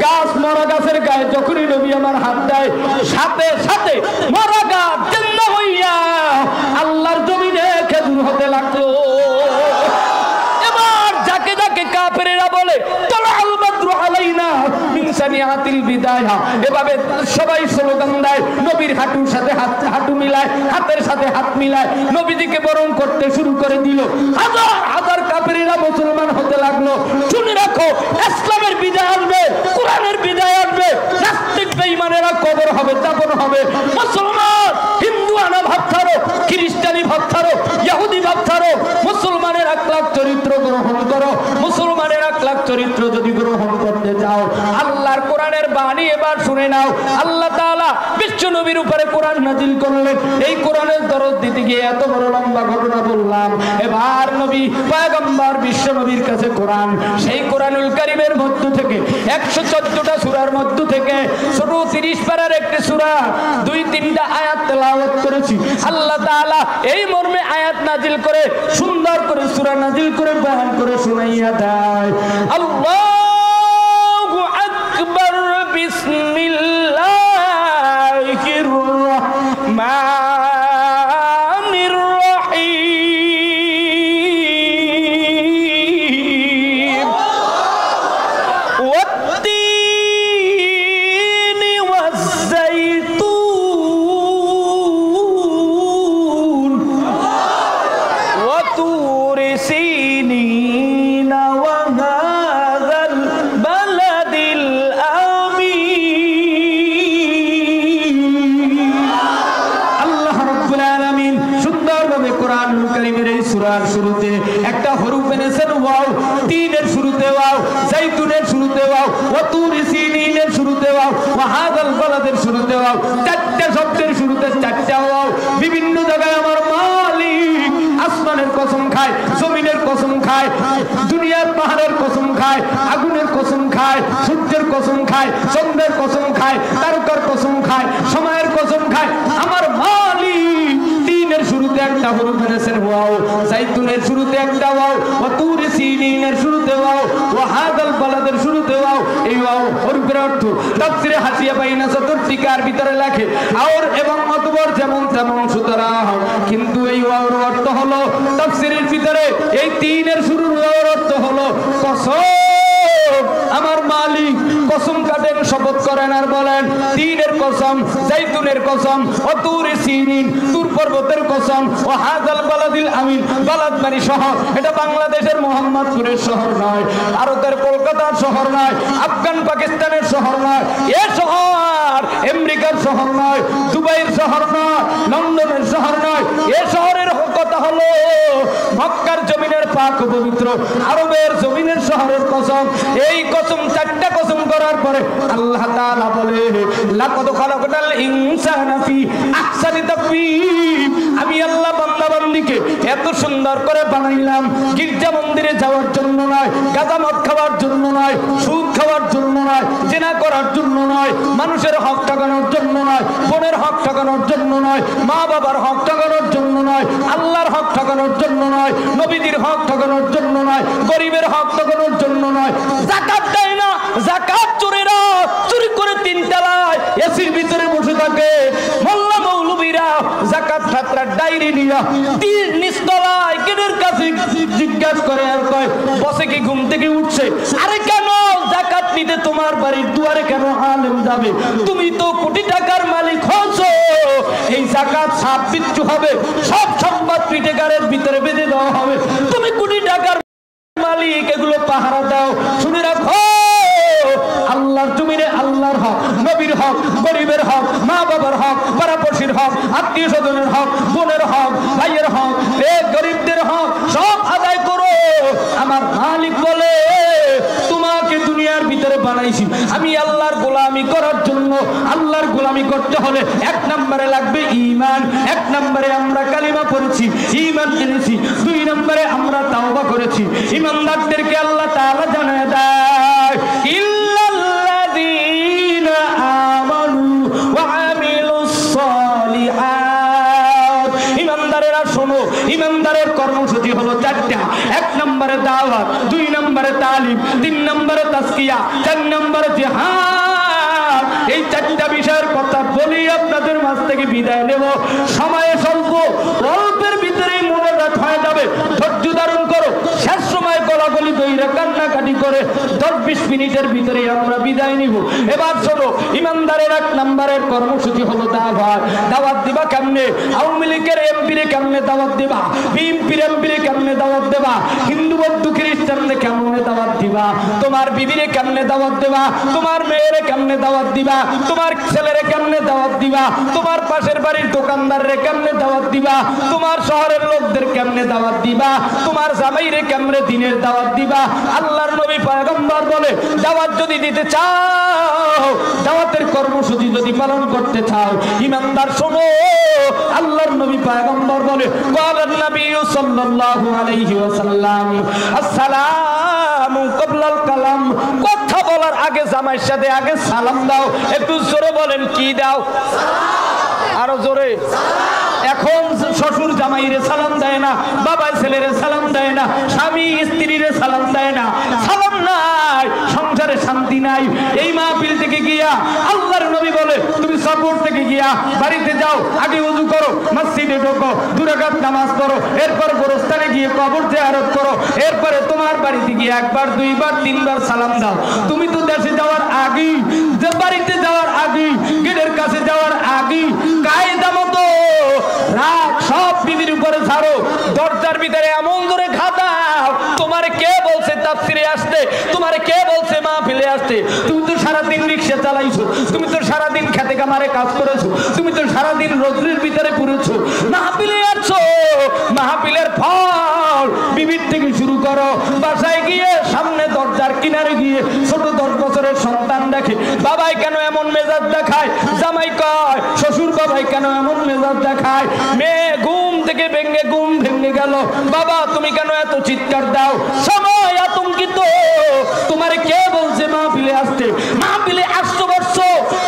Speaker 1: গাছ মরা গাছের গায়ে যখনই নবী আমার হাত দেয়, সাথে সাথে মরা গাছ জিন্দা হইয়া আল্লাহর জমিনে খেজুর হতে লাগলো। এবার যাকে যাকে কাফেরেরা বলে, তালাল বাদরু আলাইনা মিন সানিয়াতিল বিদায়া, এভাবে সবাই স্লোগান দেয়, নবীর হাঁটুর সাথে হাঁটু মিলায়, হাতের সাথে হাত মিলায়, নবীজিকে বরণ করতে শুরু করে দিল। হাজার হাজার কাফেরেরা মুসলমান হতে লাগলো। শুনে রাখো, ইসলামের বিজয় আসবে, কোরআনের বিজয় আসবে, নাস্তিক বেঈমানেরা কবর হবে, দাফন হবে। মুসলমান হিন্দু আনা ভাব ছাড়ো, খ্রিস্টানি ভাব ছাড়ো, ইহুদি ভাব ছাড়ো, মুসলমানের আখলাক চরিত্র গ্রহণ করো। মুসলমানের আখলাক চরিত্র যদি গ্রহণ করতে চাও, আল্লাহর কোরআনের বাণী এবার শুনে নাও। আল্লাহ তাআলা বিশ্ব নবীর উপরে কোরআন কোরআন নাজিল করলেন। এই কোরআনের দরদ দিতে গিয়ে এত বড় লম্বা ঘটনা বললাম। এবার নবী পয়গম্বর বিশ্ব নবীর কাছে কোরআন, সেই কোরআনুল কারীমের মধ্য থেকে 114টা সূরার মধ্য থেকে ছোট 30 পারার একটি সূরা 2-3টা আয়াত তেলাওয়াত করেছি। আল্লাহ তাআলা এই মর্মে আয়াত নাজিল করে সুন্দর করে সূরা নাজিল করে বয়ান করে শুনাইয়া দেয়। আল্লাহু আকবার, বিসমিল্লাহির রহমানির রহিম। ওয়াত-তিনি ওয়াজ-যাইতুন ওয়া তুরি সিনিন ওয়া হাযাল বালাদিল আমিন। আল্লাহ রাব্বুল আলামিন সুন্দরভাবে কোরআনুল কারীমের এই সূরার শুরুতে একটা হরফ এনেছেন ওয়াও, তিনের শুরুতে ওয়াও, যাইতুনের শুরুতে ওয়াও, ওয়া তুরি সিনিনের শুরুতে ওয়াও, ওয়া হাযাল বালাদের শুরুতে ওয়াও। চারটা শব্দের শুরুতে চারটা ওয়াও। বিভিন্ন জায়গায় আমার মালিক আসমানের কসম খায়, জমিনের কসম খায়, দুনিয়ার পাহাড়ের কসম খায়, আগুনের কসম খায়, সূর্যের কসম খায়, চন্দ্রের কসম খায়, তারকার কসম খায়, সময়ের কসম খায়। আমার মালিক তিনের শুরুতে একটা হরফ এনেছেন ওয়াও, যাইতুনের শুরুতে একটা ওয়াও, ওয়া তুরি সিনিনের শুরুতে ওয়াও, ওয়া হাযাল বালাদের শুরুতে ওয়াও। এই ওয়াও হরফের অর্থ তাফসীরে হাসিয়া বাইনা চতুর্থিকার ভিতরে লেখে আর এবং অতঃপর যেমন তেমন সুতরাং। কিন্তু এই ওয়াওর অর্থ হলো তাফসীরের ভিতরে এই তিনের শুরুর ওয়াওর অর্থ হলো কসম। আমার মালিক কসম কাটেন, শপথ করেন আর বলেন তিনের কসম, যাইতুনের কসম, ও তুরি সিনিন তুর পর্বতের কসম, ও হাযাল বালাদিল আমিন। বালাদ মানে শহর। এটা বাংলাদেশের মোহাম্মদপুরের শহর নয়, ভারতের কলকাতার শহর নয়, আফগান পাকিস্তানের শহর নয়, এ শহর আমেরিকার শহর নয়, দুবাইয়ের শহর নয়, লন্ডনের শহর নয়। এ শহরের কথা হলো মক্কার জমিনের পাক পবিত্র আরবের জমিনের শহরের কসম। এই কসম চারটা কসম করার পরে আল্লাহ তাআলা বলে লাকাদ খালাকনাল ইনসানা ফি আহসানি তাকওয়িম। আমি আল্লাহ বান্দা বান্দীকে এত সুন্দর করে বানাইলাম গির্জা মন্দিরে যাওয়ার জন্য নয়, গাঁজা মদ খাওয়ার জন্য নয়, সুদ খাওয়ার জন্য নয়, জিনা করার জন্য নয়, মানুষের হক ঠকানোর জন্য নয়, বোনের হক ঠকানোর জন্য নয়, মা বাবার হক ঠকানোর জন্য নয়, আল্লাহর হক ঠকানোর জন্য নয়, নবীদের হক ঠকানোর জন্য নয়, গরিবের হক ঠকানোর জন্য নয়। যাকাত দেয় না, যাকাত চোরেরা চুরি করে 3 তলায় এসির ভিতরে বসে থাকে। মোল্লা মৌলবীরা যাকাত ছাত্রার ডায়েরি নিয়া নিচতলায় গেটের কাছে জিজ্ঞাসা করে আর কয় বসে কি ঘুম থেকে উঠছে? আরে কেন যাকাত নিতে তোমার বাড়ির দুয়ারে কেন আলেম যাবে? তুমি তো কোটি টাকার মালিক হছো। এই যাকাত সাপ বিচ্ছু হবে, সব সম্পদ পিটেকারের ভিতরে বেঁধে দেওয়া হবে। তুমি কোটি টাকার মালিক, এগুলো পাহারা দাও। শুনে রাখো আল্লাহর জমিনে আল্লাহর হক, নবীর হক, গরিবের হক, মা বাবার হক, পাড়াপড়শির হক, আত্মীয় স্বজনের হক, বোনের হক, ভাইয়ের হক, গরিবদের হক সব আদায় করো। আমার মালিক বলে তোমাকে দুনিয়ার ভিতরে বানাইছি আমি আল্লাহর গোলামি করার জন্য। আল্লাহর গোলামি করতে হলে 1 নম্বরে লাগবে ঈমান। 1 নম্বরে আমরা কালিমা পড়েছি, ঈমান এনেছি। 2 নম্বরে আমরা তাওবা করেছি। ঈমানদারদেরকে আল্লাহ তাআলা জানায় দেয় ইল্লাল্লাযীনা আমানু ওয়া আমিলুস সালিহাত। ঈমানদারেরা শোনো, ঈমানদারের কর্মসূচি হলো 4টা। 1 নম্বরে দাওয়াত, 2 নম্বরে তালিম, 3 নম্বরে তাজকিয়া, 4 নম্বরে জিহাদ। এই 4টা বিষয়ের কথা বলি আপনাদের মাঝ থেকে বিদায় নেব। সময় স্বল্প, অল্পের ভিতরেই মোনাজাত হয়ে যাবে। ধৈর্য ধারণ করো। শেষ সময় গলাগলি দইরা কান্নাকাটি করে 10-20 মিনিটের ভিতরেই আমরা বিদায় নিব। এবার শোনো, ঈমানদারের 1 নম্বরের কর্মসূচি হলো দাওয়াত। দাওয়াত দিবা কেমনে? আওয়ামী লীগের এমপিরে কেমনে দাওয়াত দিবা? বিএনপির এমপিরে কেমনে দাওয়াত দেবা? হিন্দু বৌদ্ধ খ্রিস্টানরে কেমনে দাওয়াত দিবা? তোমার বিবিরে কেমনে দাওয়াত দেবা? তোমার মেয়েরে কেমনে দাওয়াত দিবা? তোমার ছেলেরে কেমনে দাওয়াত দিবা? তোমার পাশের বাড়ির দোকানদাররে কেমনে দাওয়াত দিবা? তোমার শহরের লোকদের কেমনে দাওয়াত দিবা? তোমার জামাইরে কেমনে দিনের দাওয়াত দিবা? আল্লাহর নবী পয়গম্বর পয়গম্বর বলে দাওয়াত যদি দিতে চাও, দাওয়াতের কর্মসূচি যদি পালন করতে চাও, ইমানদার শোনো, আল্লাহর নবী পয়গম্বর বলে ক্বালান নবী সাল্লাল্লাহু আলাইহি ওয়াসাল্লাম আসসালামু ক্বাবলাল কালাম, কথা বলার আগে জামাইয়ের সাথে আগে সালাম দাও। একটু জোরে বলেন কি দাও? আরো জোরে। এখন শ্বশুর জামাইরে সালাম দেয় না, বাবা ছেলেরে সালাম দেয় না, স্বামী স্ত্রীরে সালাম দেয় না। সালাম নাই, সংসারে শান্তি নাই। এই মাহফিল থেকে গিয়া আল্লাহর নবী বলে তুমি সফর থেকে গিয়া বাড়িতে যাও, আগে ওযু করো, মসজিদে ঢোকো, 2 রাকাত নামাজ পড়ো, এরপর গোরস্থানে গিয়ে কবর জিয়ারত করো, এরপরে তোমার বাড়িতে গিয়ে 1 বার 2 বার 3 বার সালাম দাও। তুমি তো দেশে যাওয়ার আগেই, যে বাড়িতে যাওয়ার আগেই, গেটের কাছে যাওয়ার আগেই কায়দা মতো রাগ সব বিবির উপরে ছাড়ো, দরজার ভিতরে এমন ধরে খাতাও। তোমার কে বলছে তাফসিরে আসতে? তোমার কে বলছে মাহফিলে আসতে? তুমি তো সারাদিন রিকশা চালাইছো, তুমি তো সারাদিন খেতে কামারে কাজ করেছো, তুমি তো সারাদিন রোদ্রের ভিতরে পুরেছো, মাহফিলে আসছো, মাহফিলের ফল বিবির থেকে শুরু করো। বাসায় গিয়ে সামনে দরজার কিনারে গিয়ে ছোট 10 বছরের সন্তান দেখে বাবাই কেন এমন মেজাজ দেখায়, জামাই কয় শ্বশুর বাবাই কেন এমন মেজাজ দেখায়। মেয়ে ঘুম থেকে ঘুম ভেঙে গেল, বাবা তুমি কেন এত চিৎকার দাও? সময় আতঙ্কিত, তোমার কে বলছে মাহফিলে আসতে? মাহফিলে আসছো বসছো,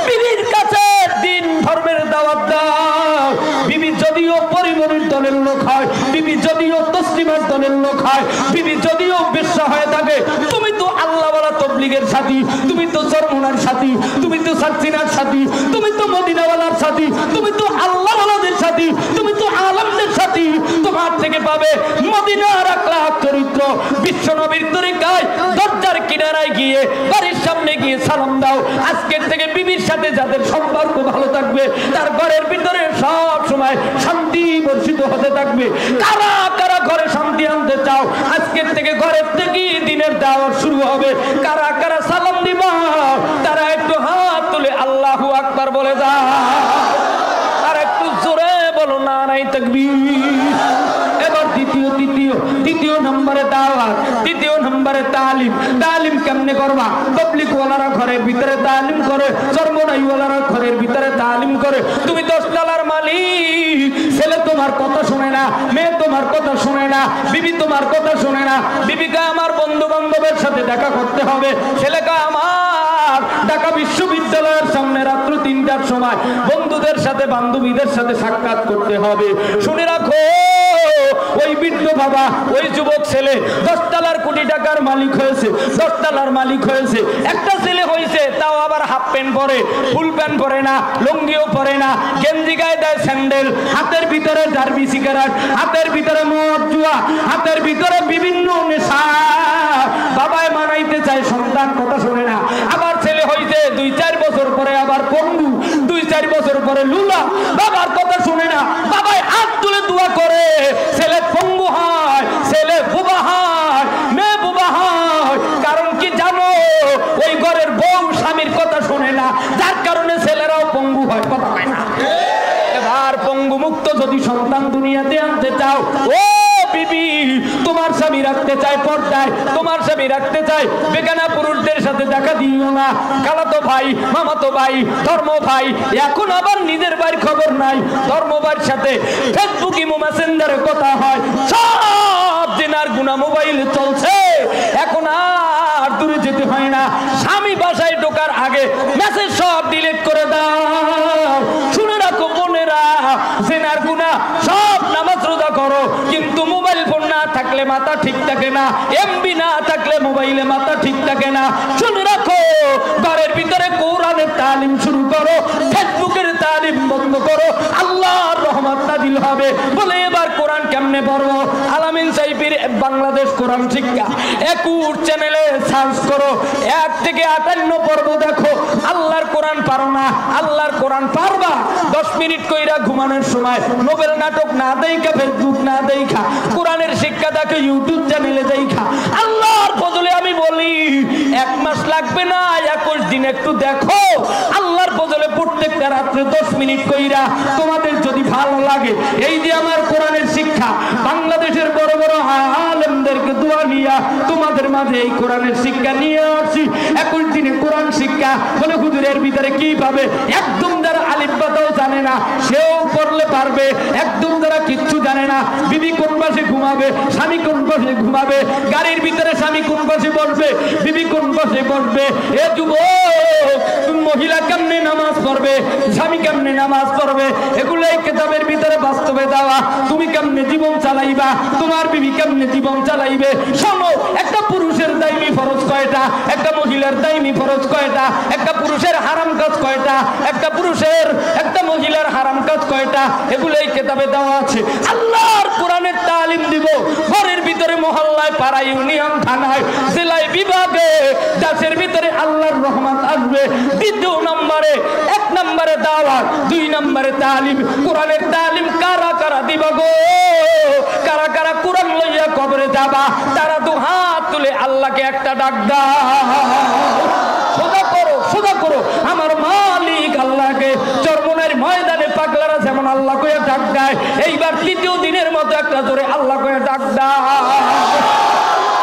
Speaker 1: বিবির কাছে দিন ধর্মের দাওয়াত দাও। বিবি যদিও পরিমণির দলের লোক হয়, বিবি যদিও তসলিমার দলের লোক হয়, বিবি যদিও বেশ্যা হয়ে থাকে, তুমি তো আল্লাহওয়ালা তবলিগের সাথী, তুমি তো চরমুনার সাথী, তুমি তো সাচ্চিনার সাথী, তুমি তো মদিনাওয়ালার সাথী, তুমি তো আল্লাহওয়ালাদের সাথী, তুমি তো আলমদের সাথী। তোমার থেকে পাবে মদিনার আখলাক চরিত্র, বিশ্ব নবীর তরিকায় দরজার কিনারায় গিয়ে বাড়ির সামনে গিয়ে সালাম দাও। আজকের থেকে বিবির সাথে যাদের সম্পর্ক ভালো থাকবে তার ঘরের ভিতরে সব সময় শান্তি বর্ষিত হতে থাকবে। কারা কারা ঘরে শান্তি আনতে চাও? আজকের থেকে ঘরের থেকে দিনের দাওয়াত শুরু হবে। কারা কারা সালাম দিবা তারা একটু হাত তুলে আল্লাহু আকবার বলে দাও, আর একটু জোরে বলো নারায়ে তাকবীর। এবার দ্বিতীয় নম্বরে দাওয়াত, তৃতীয় নম্বরে তালিম। তালিম কেমনে করবা? পাবলিক ওয়ালারা ঘরের ভিতরে তালিম করে, চরমনাই ওয়ালারা ঘরের ভিতরে তালিম করে। তুমি 10 তলার মালিক, ছেলে তোমার কথা শুনে না, মেয়ে তোমার কথা শুনে না, বিবি তোমার কথা শুনে না। বিবিকে আমার বন্ধু বান্ধবের সাথে দেখা করতে হবে, ছেলেকে আমার ঢাকা বিশ্ববিদ্যালয়ের সামনে রাত্র 3টার সময় বন্ধুদের সাথে বান্ধবীদের সাথে সাক্ষাৎ করতে হবে। শুনে রাখো, ওই বৃদ্ধ বাবা, ওই যুবক ছেলে 10 তলার কোটি টাকার মালিক হয়েছে, 10 তলার মালিক হয়েছে। একটা ছেলে হয়েছে, তাও আবার হাফ প্যান্ট পরে, ফুল প্যান্ট পরে না, লুঙ্গিও পরে না, গেঞ্জি গায়ে দেয় স্যান্ডেল, হাতের ভিতরে জারবি সিগারেট, হাতের ভিতরে মদ জুয়া, হাতের ভিতরে বিভিন্ন নেশা। বাবায় মানাইতে চায়, সন্তান কথা শোনে না। আবার ছেলে হয়েছে 2-4 বছর পরে আবার পঙ্গু, 2-4 বছর পরে লুলা, বাবার কথা শুনে না। বাবায় হাত তুলে দোয়া করে, ছেলে পঙ্গু হয়, ছেলে বুবা হয়, মেয়ে বুবা হয়। কারণ কি জানো? ওই ঘরের বউ স্বামীর কথা শোনে না, যার কারণে ছেলেরাও পঙ্গু হয়, কথা হয় না। এবার পঙ্গু মুক্ত যদি সন্তান দুনিয়াতে আনতে চাও, ও বিবি, তোমার স্বামী রাখতে চায় পর্দায়, তোমার স্বামী রাখতে চায় বেগানা পুরুষদের সাথে দেখা দিও না। খালাতো ভাই, মামাতো ভাই, ধর্ম ভাই, এখন আবার নিজের ভাইয়ের খবর নাই, ধর্ম ভাইয়ের সাথে ফেসবুক ইমো মেসেঞ্জারে কথা হয়। সব দিনার গুনাহ মোবাইল চলছে, এখন আর দূরে যেতে হয় না। স্বামী বাসায় ঢোকার আগে মেসেজ সব ডিলিট করে দাও। শুনে রাখো বোনেরা, জিনার গুনাহ সব নামাজ রোজা করো, কিন্তু মোবাইল ফোন না থাকলে মাথা ঠিক থাকে না, এমবি না থাকলে মোবাইলে মাথা ঠিক থাকে না। শুনে রাখো, ঘরের ভিতরে কোরআনের তালিম শুরু করো, ফেসবুকের তালিম বন্ধ করো, আল্লাহর রহমত নাজিল হবে। বলে এবার কোরআন কেমনে পড়বো? আলামিন সাহেবের বাংলাদেশ কোরআন শিক্ষা 21 চ্যানেলে সার্চ করো, 1 থেকে 58 পর্ব দেখো। আল্লাহর কোরআন পারো না, আল্লাহর কোরআন পারবা। 10 মিনিট কইরা ঘুমানোর সময় নোবেল নাটক না দেখা, ফেসবুক না দেখা, কোরআনের শিক্ষা দেখো ইউটিউব চ্যানেলে দেখা। আল্লাহর ফজলে আমি বলি 1 মাস লাগবে না, 21 দিন একটু দেখো। আল্লাহর ফজলে প্রত্যেকটা রাত্রে 10 মিনিট কইরা, তোমাদের যদি ভালো লাগে। এই যে আমার কোরআনের শিক্ষা, বাংলাদেশের বড় বড় আলেমদের তোমাদেরকে দোয়া নিয়া তোমাদের মাঝে এই কোরআনের শিক্ষা নিয়ে আসছি। 21 দিনে কোরআন শিক্ষা বলে হুজুরের ভিতরে কি পাবে? একদম যারা আলিফ বাতাও জানে না সেও পড়লে পারবে। একদম যারা কিচ্ছু জানে না, বিবি কোন পাশে ঘুমাবে, স্বামী কোন পাশে ঘুমাবে, গাড়ির ভিতরে স্বামী কোন পাশে বসবে, বিবি কোন পাশে বসবে, এ যুবক মহিলা কেমনে নামাজ পড়বে, স্বামী কেমনে নামাজ পড়বে, এগুলো এই কিতাবের ভিতরে বাস্তবে দেওয়া। তুমি কেমনে জীবন চালাইবা, তোমার বিবি কেমনে জীবন চালাইবে। শোনো, একটা পুরুষের দাইমি ফরজ কয়টা, একটা মহিলার দাইমি ফরজ কয়টা, একটা পুরুষের হারাম কাজ কয়টা, একটা পুরুষের একটা মহিলার হারাম কাজ কয়টা, এগুলো এই কিতাবে দেওয়া আছে। আল্লাহর কোরআনের তালিম দিব ঘরের ভিতরে, মহল্লায়, পাড়ায়, ইউনিয়ন, থানায়, জেলায়, বিভাগে, দেশের ভিতরে আল্লাহর রহমত আসবে। দ্বিতীয় নম্বরে, 1 নম্বরে দাওয়াত, 2 নম্বরে তালিম। কোরআনের তালিম কারা কারা দিবা গো? কারা কারা কোরআন লইয়া কবরে যাবা? তারা তো হাত তুলে আল্লাহকে একটা ডাক দাও। সোজা করো, সোজা করো, আমার মালিক আল্লাহকে। চরমনের ময়দানে পাগলারা যেমন আল্লাহ কয়ে ডাক দেয়, এইবার 3য় দিনের মতো একটা জোরে আল্লাহ কয়ে ডাক দাও।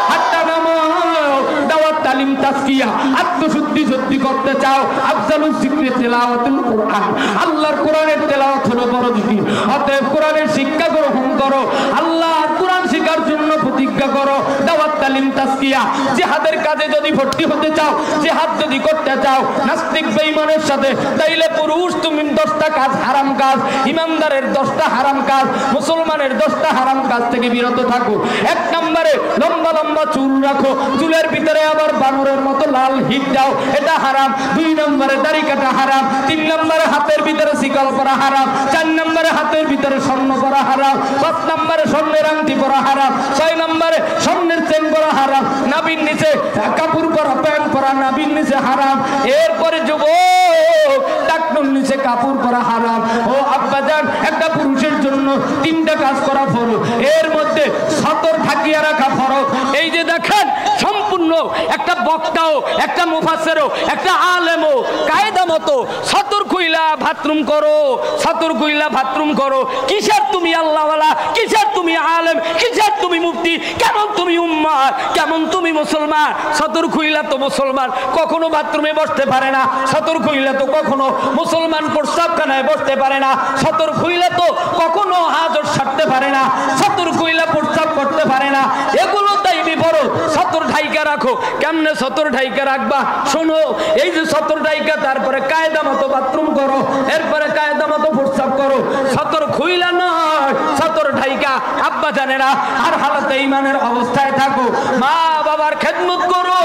Speaker 1: হাতটা নামাও, দাওয়াত, তালিম, তাজকিয়া, আত্মশুদ্ধি শুদ্ধি করতে চাও, আফজালুল যিকরি তিলাওয়াতুল কোরআন। আল্লাহর কোরআনের তেলাওয়াত হলো বড় জিকির। অতএব কোরআনের শিক্ষা গ্রহণ করো, আল্লাহর কোরআন শেখার জন্য প্রতিজ্ঞা করো। দাওয়াত, তালিম, তাজকিয়া, জিহাদের কাজে যদি ভর্তি হতে চাও, জিহাদ যদি করতে চাও নাস্তিক বেঈমানের সাথে, তাইলে পুরুষ তুমি 10টা কাজ হারাম কাজ, ইমানদারের 10টা হারাম কাজ, মুসলমানের 10টা হারাম কাজ থেকে বিরত থাকো। 1 নম্বরে লম্বা লম্বা চুল রাখো, চুলের ভিতরে আবার বানরের মতো লাল হিট দাও, এটা হারাম। 2 নম্বরে দাড়ি কাটা হারাম। 3 নম্বরে হাতের ভিতরে শিকল পরা হারাম। 4 নম্বরে হাতের ভিতরে স্বর্ণ পরা হারাম। 5 নম্বরে স্বর্ণের আংটি পরা হারাম। 6 নম্বরে স্বর্ণের চেন পরা হারাম। নাভির নিচে কাপড় পরা, প্যান্ট পরা, নাভির নিচে হারাম। এরপরে যুবক টাকনুর নিচে কাপড় পরা হারাম। ও আব্বাজান, একটা পুরুষের জন্য 3টা কাজ করা ফরজ, এর মধ্যে সতর থাকিয়া রাখা ফরজ। এই যে দেখেন, সম্পূর্ণ একটা বক্তাও, একটা মুফাসসিরও, একটা আলেমও কায়দা মতো সতর কইলা বাথরুম করো, সতর কইলা বাথরুম করো। কিসের তুমি আল্লাহওয়ালা, কিসের তুমি আলেম, কিসের তুমি মুফতি, কেমন তুমি উম্মাহ, কেমন তুমি মুসলমান? সতর কইলা তো মুসলমান কখনো বাথরুমে বসতে পারে না, সতর কইলা তো কখনো মুসলমান প্রস্রাবখানায় বসতে পারে না, সতর কইলা তো কখনো হাজত সারতে পারে না, সতর কইলা প্রস্রাব করতে পারে না। এগুলো তাই বিপরীত। সতর ঢাইকা রাখো। কেমনে সতর ঢাইকা রাখবা? শোনো, এই যে সতর ঢাইকা, তারপরে কায়দা মতো বাথরুম করো, এরপরে কায়দা মতো প্রস্রাব করো। সতর খুইলা নয়, সতর ঢাইকা। আব্বা জানে না, আর হালাতে ইমানের অবস্থায় থাকো, মা বাবার খেদমত করো,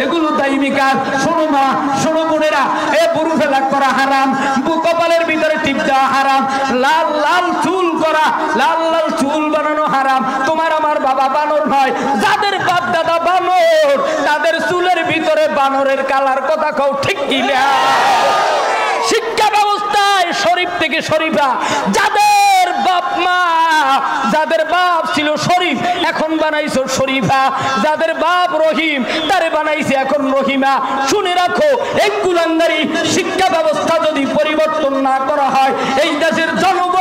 Speaker 1: এগুলো দাইমি কাজ। শোনো মা, শোনো বোনেরা, এ বুরু ফেলাক করা হারাম, কপালের ভিতরে টিপ দেওয়া হারাম, লাল লাল চুল করা, লাল লাল চুল বানানো হারাম। তোমার আমার বাবা বানর নয়, যাদের বাপ দাদা বানর, তাদের চুলের ভিতরে বানরের কালার কথা কও, ঠিক কি না? শিক্ষা ব্যবস্থায় শরীফ থেকে শরীফা, যাদের বাপ মা, যাদের বাপ ছিল শরীফ, এখন বানাইছো শরীফা, যাদের বাপ রহিম, তারে বানাইছে এখন রহিমা। শুনে রাখো, এই কুলাঙ্গারি শিক্ষা ব্যবস্থা যদি পরিবর্তন না করা হয়, এই দেশের জনগণ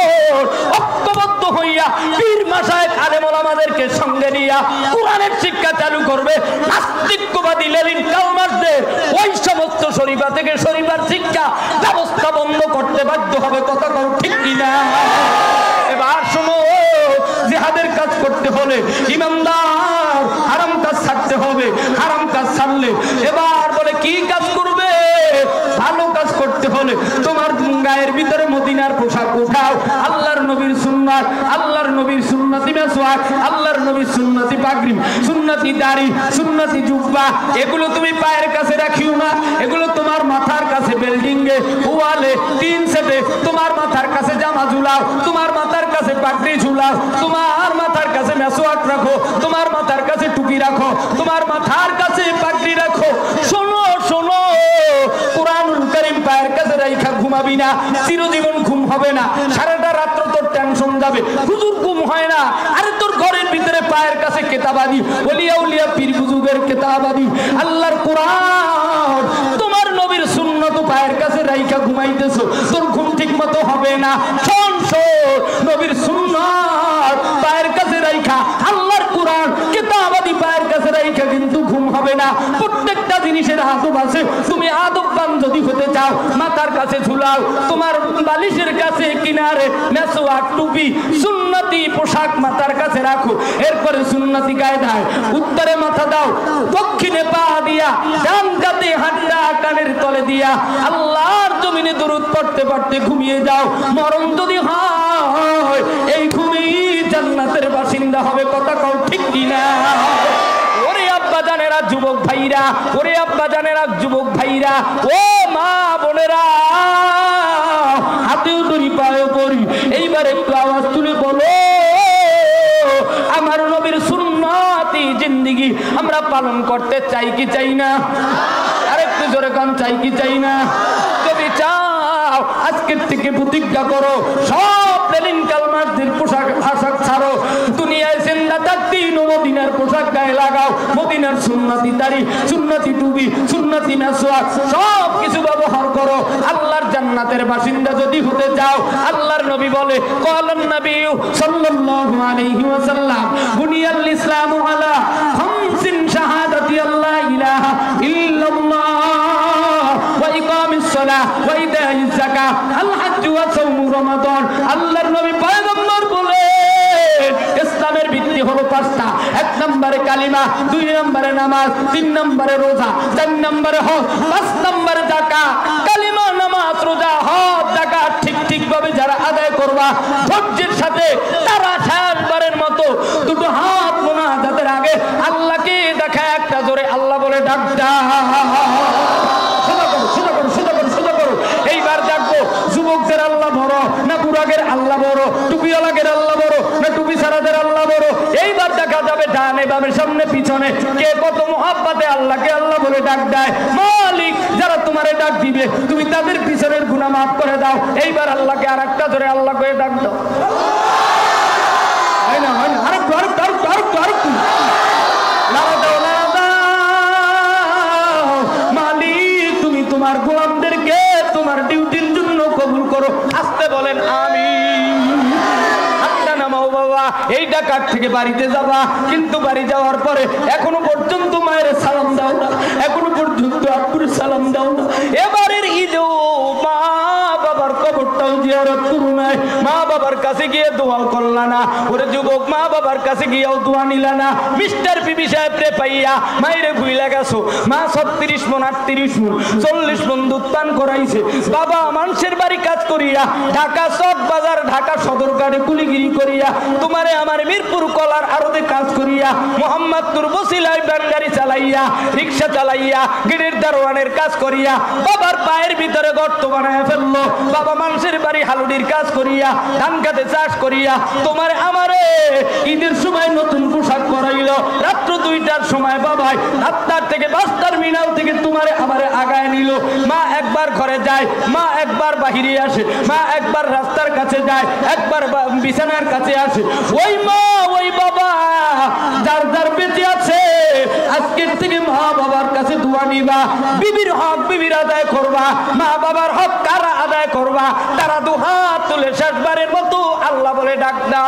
Speaker 1: ঐক্যবদ্ধ হইয়া পীর মাশায়েখ আলেম ওলামাদেরকে সঙ্গে নিয়া কোরআনের শিক্ষা চালু করবে। নাস্তিকবাদী লেনিন কালমার্সদের ওই সমস্ত শরীফা থেকে শরীফার শিক্ষা ব্যবস্থা বন্ধ করতে বাধ্য হবে। কথা কও, ঠিক কিনা? এবার শোনো, জিহাদের কাজ করতে হলে ইমানদার, হারাম কাজ ছাড়তে হবে। হারাম কাজ ছাড়লে এবার বলে কি কাজ করবে? ভালো কাজ করতে হলে তোমার গায়ের ভিতরে মদিনার পোশাক উঠাও। আল্লাহর নবীর সুন্নাত, আল্লাহর নবীর সুন্নতি মেসওয়াক, আল্লাহর নবীর সুন্নতি পাগড়ি, সুন্নতি দাড়ি, সুন্নতি জুব্বা, এগুলো তুমি পায়ের কাছে রাখিও না। এগুলো তোমার মাথার কাছে, বিল্ডিংয়ে, ওয়ালে, 3 সেটে তোমার মাথার কাছে জামা ঝুলাও, তোমার মাথার কাছে পাগড়ি ঝুলাও, তোমার মাথার কাছে মেসওয়াক রাখো, তোমার মাথার কাছে টুপি রাখো, তোমার মাথার কাছে পাগড়ি রাখো। শোনো শোনো, কোরআনুল কারীম পায়ের কাছে রাইখা ঘুমাবি না, চিরজীবন ঘুম হবে না। সারাটা রাত্র তোর টেনশন যাবে, হুজুর ঘুম হয় না। আরে তোর ঘরের ভিতরে পায়ের কাছে কেতাবাদি, ওলিয়া উলিয়া পীর বুজুর্গের কেতাবাদি, আল্লাহর কোরআন, তোমার নবীর সুন্নাত পায়ের কাছে রাইখা ঘুমাইতেছো, তোর ঘুম ঠিক মতো হবে না। শোন শোন, নবীর সুন্নাত পায়ের কাছে রাইখা, আল্লাহর কোরআন ভালোবাসে। তুমি আদববান যদি হতে চাও মাথার কাছে ঝুলাও, তোমার বালিশের কাছে কিনারে মেসওয়াক টুপি সুন্নতি পোশাক মাথার কাছে রাখো। এরপরে সুন্নতি কায়দায় উত্তরে মাথা দাও, দক্ষিণে পা দিয়া, ডান কাতে হাতটা কানের তলে দিয়া আল্লাহর জমিনে দরুদ পড়তে পড়তে ঘুমিয়ে যাও। মরণ যদি হয় এই ঘুমেই জান্নাতের বাসিন্দা হবে। কথা কও ঠিক কিনা? ওরে আব্বা জানেরা, যুবক ভাইরা, ওরে আব্বা জানেরা, যুবক ভাইরা, ও মা বোনেরা, হাতেও দড়ি পায়েও পড়ি, এইবার একটু আওয়াজ তুলে বলো, আমার নবীর সুন্নতি জিন্দেগি আমরা পালন করতে চাই কি চাই না? আরেকটু জোরে কান, চাই কি চাই না? যদি চাও আজকের থেকে প্রতিজ্ঞা করো, সব বেলিন কালমারদের পোশাক আশাক ছাড়ো, দুনিয়ায় জিন্দা থাকতেই মদিনার পোশাক গায়ে লাগাও, মদিনার সুন্নতি দাড়ি, সুন্নতি টুপি, সুন্নতি মেসওয়াক সব কিছু ব্যবহার করো। আল্লাহর জান্নাতের বাসিন্দা যদি হতে চাও, আল্লাহর নবী বলে, ক্বালান নবী সাল্লাল্লাহু আলাইহি ওয়াসাল্লাম, বুনিয়াল ইসলামু আলা খামসিন শাহাদাতি আল্লা ইলাহা ইল্লাল্লাহ ওয়া ইকামিস সালাহ ওয়া ইতাইজ যাকাত আল হজ্জ ওয়া সাওমু রমাদান। আল্লাহর নবী পয়গম্বর বলে ইসলামের ভিত্তি হলো পাঁচটা। এক নম্বরে কালিমা, দুই নম্বরে নামাজ, তিন নম্বরে রোজা, চার নম্বরে হজ, পাঁচ নম্বরে যাকাত। কালিমা, নামাজ, রোজা, হজ, যাকাত ঠিক ভাবে যারা আদায় করবা ধৈর্যের সাথে, তারা শেষবারের মতো দুটো হাত মুনাজাতের আগে আল্লাহকে দেখা একটা জোরে আল্লাহ বলে ডাক দাও। এইবার দেখবো যুবকদের আল্লাহ বড় না বুড়াগের আল্লাহ বড়, টুপিওয়ালাগের আল্লাহ বড় না টুপি ছাড়াদের আল্লাহ বড়। এইবার দেখা যাবে ডানে বামে সামনে পিছনে কে কত মুহাব্বতে আল্লাহকে আল্লাহ বলে ডাক দেয়। মালিক যারা তোমারে ডাক দিবে তুমি তাদের পিছনের গুনাহ মাফ করে দাও। এইবার আল্লাহকে আর একটা ধরে আল্লাহ করে ডাক দাও। মালিক তুমি তোমার গোলামদেরকে তোমার ডিউটির জন্য কবুল করো। আসতে বলেন আমিন। হাতটা নামাও বাবা। এই ডাকাত থেকে বাড়িতে যাবা, কিন্তু বাড়ি যাওয়ার পরে এখনো পর্যন্ত মায়ের সালাম দাও না, এখনো পর্যন্ত আব্বুর সালাম দাও না। এবারের ঈদেও মা বাবার কবরটাও জিয়ারত করু নাই, মা বাবার কাছে গিয়ে দোয়া করলা না। ওরে যুবক, মা বাবার কাছে গিয়েও দোয়া নিলা না। মিস্টার বিবি সাহেব রে পাইয়া মাইরে ভুইলা গেছো। মা 36 মণ 38 মণ 40 মণ দুধ পান করাইছে। বাবা মানুষের বাড়ি কাজ করিয়া, ঢাকা চক বাজার, ঢাকা সদরঘাটে কুলিগিরি করিয়া, তোমারে আমার মিরপুর কলার আড়তে কাজ করিয়া, মোহাম্মদপুর বসিলায় ভ্যান গাড়ি চালাইয়া, রিক্সা চালাইয়া, গেটের দারোয়ানের কাজ করিয়া বাবার পায়ের ভিতরে গর্ত বানায় ফেললো। বাবা মানুষের বাড়ি হালুডির কাজ করিয়া, ধান খেতে চাষ করিয়া তোমার আমারে ঈদের সময় নতুন পোশাক পরাইল। রাত্র 2টার সময় বাবাই 7টার থেকে 5টার মিনাল থেকে তোমারে আমারে আগায় নিল। মা একবার ঘরে যায়, মা একবার বাহিরে আসে, মা একবার রাস্তার কাছে যায়, একবার বিছানার কাছে আসে। ওই মা ওই বাবা যার যার বেঁচে আছে আজকের থেকে মা বাবার কাছে দোয়া নিবা। বিবির হক বিবির আদায় করবা, মা বাবার হক কারা আদায় করবা, তারা দুহাত তুলে শেষবারের মতো আল্লাহ বলে ডাক দাও।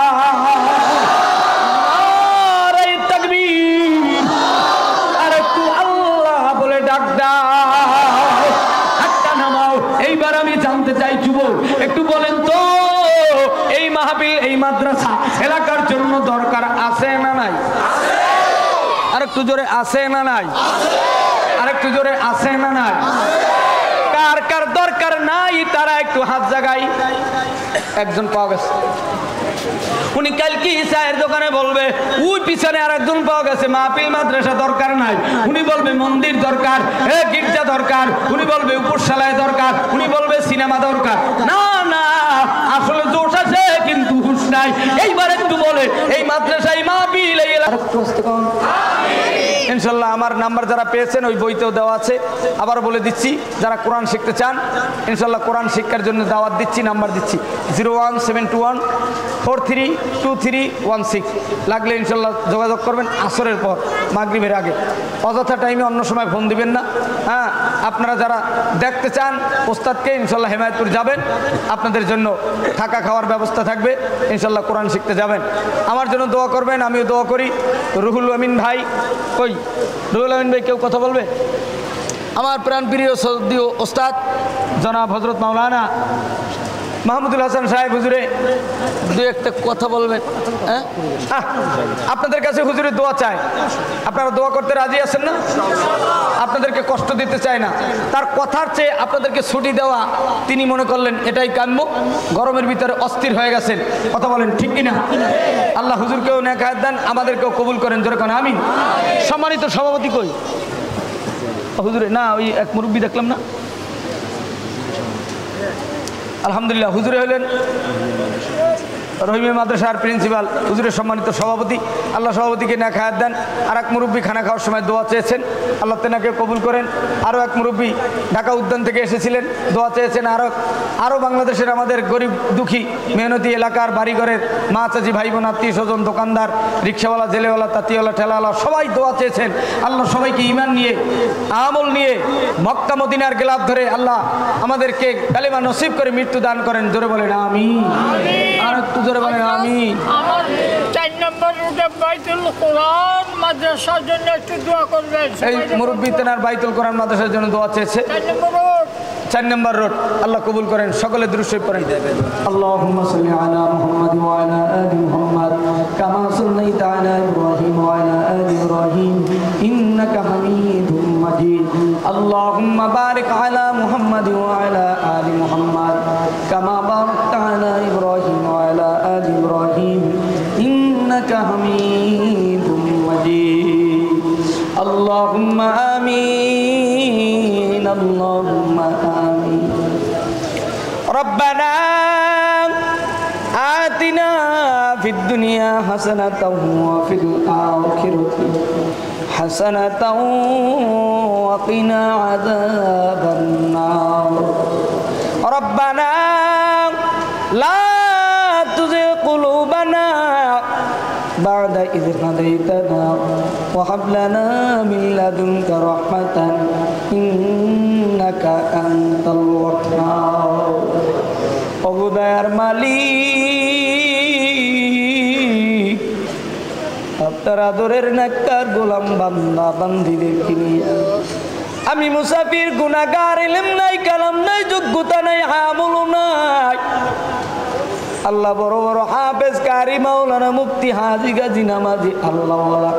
Speaker 1: নারে তাকবীর, আর একটু আল্লাহ বলে ডাক দাও। হাতটা নামাও। এইবার আমি জানতে চাই যুবক, একটু বলেন তো এই মাহফিল, এই মাদ্রাসা এলাকার জন্য দরকার আছে না নাই? আরেকটু জোরে আছে না নাই? আরেকটু জোরে আছে না নাই? কার কার দরকার নাই তারা একটু হাত জাগাই। একজন পাওয়া গেছে, উনি কালকে চায়ের দোকানে বলবে ওই পিছনে আর একজন পাওয়া গেছে মাহফিল মাদ্রাসা দরকার নাই। উনি বলবে মন্দির দরকার, গির্জা দরকার, উনি বলবে উপরশালায় দরকার, উনি বলবে সিনেমা দরকার। না না, আসলে জোশ আছে কিন্তু হুশ নাই। এইবার একটু বলে এই মাদ্রাসায় মাহফিল এই ইনশাল্লাহ আমার নাম্বার যারা পেয়েছেন ওই বইতেও দেওয়া আছে। আবার বলে দিচ্ছি, যারা কোরআন শিখতে চান ইনশাল্লাহ কোরআন শিক্ষার জন্য দাওয়াত দিচ্ছি, নাম্বার দিচ্ছি 01721432316। লাগলে ইনশাল্লাহ যোগাযোগ করবেন আসরের পর, মাগরিবের আগে। অযথা টাইমে অন্য সময় ফোন দিবেন না। হ্যাঁ, আপনারা যারা দেখতে চান ওস্তাদকে ইনশাল্লাহ হেমায়েতপুর যাবেন, আপনাদের জন্য থাকা খাওয়ার ব্যবস্থা থাকবে। ইনশাল্লাহ কোরআন শিখতে যাবেন, আমার জন্য দোয়া করবেন, আমিও দোয়া করি। রুহুল আমিন ভাই কই? রুহুল আমিন ভাই কেউ কথা বলবে?
Speaker 2: আমার প্রাণপ্রিয় সৌদিও ওস্তাদ জনাব হজরত মাওলানা মাহমুদুল হাসান সাহেব হুজুরে দু একটা কথা বলবেন। হ্যাঁ, আপনাদের কাছে হুজুরের দোয়া চাই, আপনারা দোয়া করতে রাজি আছেন না? আপনাদেরকে কষ্ট দিতে চায় না, তার কথার চেয়ে আপনাদেরকে ছুটি দেওয়া তিনি মনে করলেন এটাই কাম্য। গরমের ভিতরে অস্থির হয়ে গেছেন, কথা বলেন ঠিক কিনা? আল্লাহ হুজুরকেও নেক হায়াত দেন, আমাদেরকেও কবুল করেন, জোরে কোন আমিন। সম্মানিত সভাপতি কই হুজুরে? না, ওই এক মুরব্বী দেখলাম না। আলহামদুলিল্লাহ, হুজুরে হলেন রহিমে মাদ্রাসার প্রিন্সিপাল, হুজুরের সম্মানিত সভাপতি। আল্লাহ সভাপতিকে নেক হায়াত দেন। আর এক মুরব্বী খানা খাওয়ার সময় দোয়া চেয়েছেন, আল্লাহ তেনাকে কবুল করেন। আরও এক মুরব্বী ঢাকা উদ্যান থেকে এসেছিলেন, দোয়া চেয়েছেন। আরও বাংলাদেশের আমাদের গরিব দুঃখী মেহনতি এলাকার বাড়িঘরের মা চাচি ভাই বোন আত্মীয় স্বজন দোকানদার রিক্সাওয়ালা জেলেওয়ালা তাঁতিওয়ালা ঠেলাওয়ালা সবাই দোয়া চেয়েছেন। আল্লাহ সবাইকে ঈমান নিয়ে আমল নিয়ে মক্কা মদিনার গেলাপ ধরে আল্লাহ আমাদেরকে কালেমা নসিব করে মৃত্যু দান করেন, জোরে বলেন আমিন। আর একটু জোরে বলেন আমিন।
Speaker 3: আমার 4 নম্বর রুটে বাইতুল কোরআন মাদ্রাসার জন্য একটু দোয়া করবেন।
Speaker 2: এই মুরব্বী তেনার বাইতুল কোরআন মাদ্রাসার জন্য দোয়া চেয়েছে। 4 নম্বর রোড, আল্লাহ কবুল করেন। সকলে দুরূদ শরীফ পড়েন। আল্লাহুম্মা সাল্লি আলা মুহাম্মাদ ওয়া আলা আলি মুহাম্মাদ কামা সাল্লাইতা আলা ইব্রাহিম ওয়া আলা আলি ইব্রাহিম ইন্নাকা হামিদুম মাজিদ। আল্লাহুম্মা বারিক আলা মুহাম্মাদ ওয়া আলা আলি মুহাম্মাদ কামা বারাকতা আলা ইব্রাহিম ওয়া আলা আলি ইব্রাহিম ইন্নাকা হামিদুম মাজিদ। আল্লাহুম্মা আমিন, আল্লাহুম্মা আমিন। রব্বানা আতিনা ফিদ দুনিয়া হাসানাতাও ওয়া ফিল আখিরাতি হাসানাতাও ওয়া কিনা আযাবান নার। রব্বানা লা তুযিগ কুলুবানা বা'দা ইয হাদাইতানা ওয়া হাব লানা মিন লাদুনকা রাহমাতান ইন্নাকা আনতাল ওয়াহ্হাব। ওগো দয়ার মালিক, আপনার আদরের নেককার গোলাম বান্দা বান্দীদেরকে নিয়ে আমি মুসাফির, গুনাহগার, ইলম নাই, কালাম নাই, যোগ্যতা নাই, আমলও নাই। আল্লাহ বড় বড় হাফেজ, কারি, মাওলানা, মুফতি, হাজি, গাজী, নামাজি, আল্লাহওয়ালা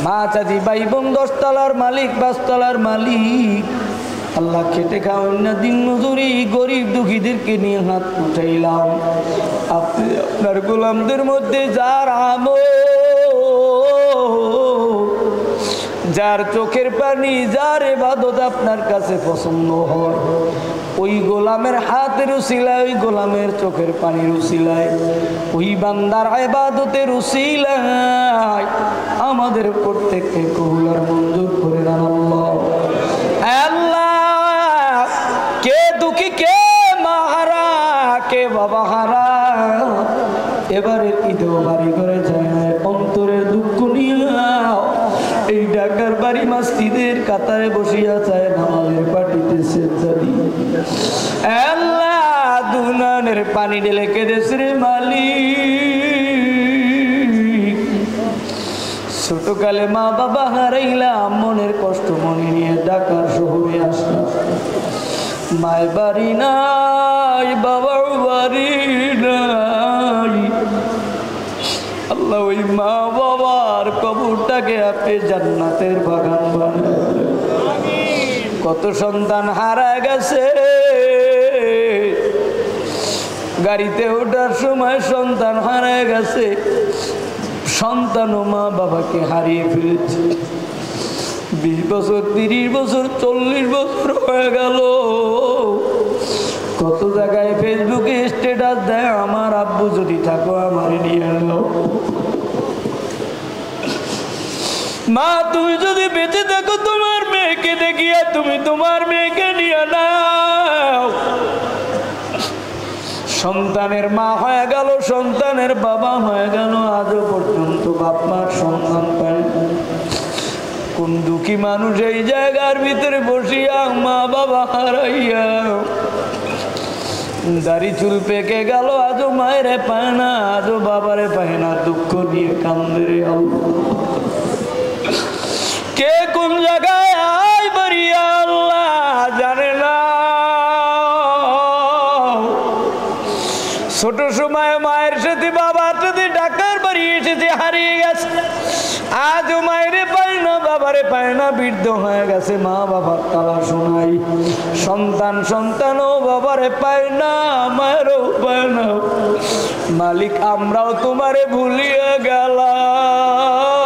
Speaker 2: মা চাচি ভাই বোন, 10 তলার মালিক, 5 তলার মালিক, আল্লাহ খেটে খাওয়ান না দিন মজুরি গরিব দুঃখীদেরকে নিয়ে হাত উঠাইলাম। আপনি আপনার গোলামদের মধ্যে যার আমল, যার চোখের পানি, যার ইবাদত আপনার কাছে পছন্দ হয়, ওই গোলামের হাতের উসিলায়, ওই গোলামের চোখের পানির উসিলায়, ওই বান্দার ইবাদতের উসিলায় আমাদের প্রত্যেককে কবুল আর মঞ্জুর করে দেন আল্লাহ। আল্লাহ, কে দুঃখী, কে মাহারা, কে বাবা হারা, এবারের ঈদেও বাড়ি করে যায় না, অন্তরের দুঃখ নিয়ে এই ঢাকার বাড়ি মসজিদের কাতারে বসিয়া চায় নামাজের পাটিতে সেজদারি। আল্লাহ, দুনানের পানি ঢেলে কেঁদেছে রে মালিক। ছোটকালে মা বাবা হারাইলাম, মনের কষ্ট মনে নিয়ে ঢাকার শহরে আসলাম। মায়ের বাড়ি নাই, বাবার বাড়ি নাই। আল্লাহ, ওই মা বাবার কবরটাকে আপনি জান্নাতের বাগান বানান। কত সন্তান হারা গেছে, গাড়িতে ওঠার সময় সন্তান হারা গেছে, সন্তান ও মা বাবাকে হারিয়ে ফেলেছে। 20 বছর, 30 বছর, 40 বছর হয়ে গেল। কত জায়গায় ফেসবুকে স্ট্যাটাস দেয়, আমার আব্বু যদি থাকো আমার নিয়ে এলো। মা, তুমি যদি বেঁচে থাকো তোমার মেয়েকে দেখিয়া তুমি তোমার মেয়েকে নিয়ে নাও। সন্তানের মা হয়ে গেল, সন্তানের বাবা হয়ে গেল, আজও পর্যন্ত বাপ মার সন্তান পায়। কোন দুঃখী মানুষ এই জায়গার ভিতরে বসিয়া মা বাবা হারাইয়া দাড়ি চুল পেকে গেল, আজও মায়েরে পায় না, আজও বাবারে পায় না, দুঃখ নিয়ে কান্দে রে আল্লাহ। কে কোন জায়গায় আয় বাড়িয়াল বাবার যদি ঢাকার বাড়ি এসেছে হারিয়ে গেছে, আজও মায়েরে পায় না, বাবারে পায় না, বৃদ্ধ হয়ে গেছে, মা বাবার তালা শোনাই। সন্তান সন্তানও বাবারে পায় না, মায়েরও পায় না। মালিক আমরাও তোমারে ভুলিয়ে গেলাম,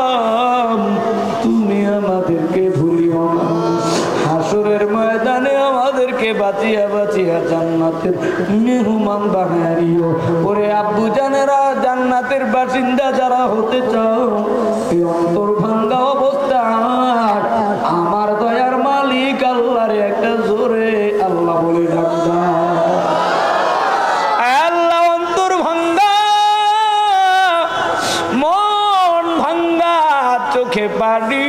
Speaker 2: তুমি আমাদেরকে ভুলিও না। হাসরের ময়দানে আমাদেরকে বাঁচিয়া বাঁচিয়া জান্নাতের মেহমান বানাইও। ওরে আব্বু জানেরা, জান্নাতের বাসিন্দা যারা হতে চাও, এই অন্তর ভাঙ্গা অবস্থায় আমার দয়ার মালিক আল্লাহর একটা জোরে আল্লাহ বলে ডাকবা। আল্লাহ অন্তর ভাঙ্গা, মন ভাঙ্গা, চোখে পানি।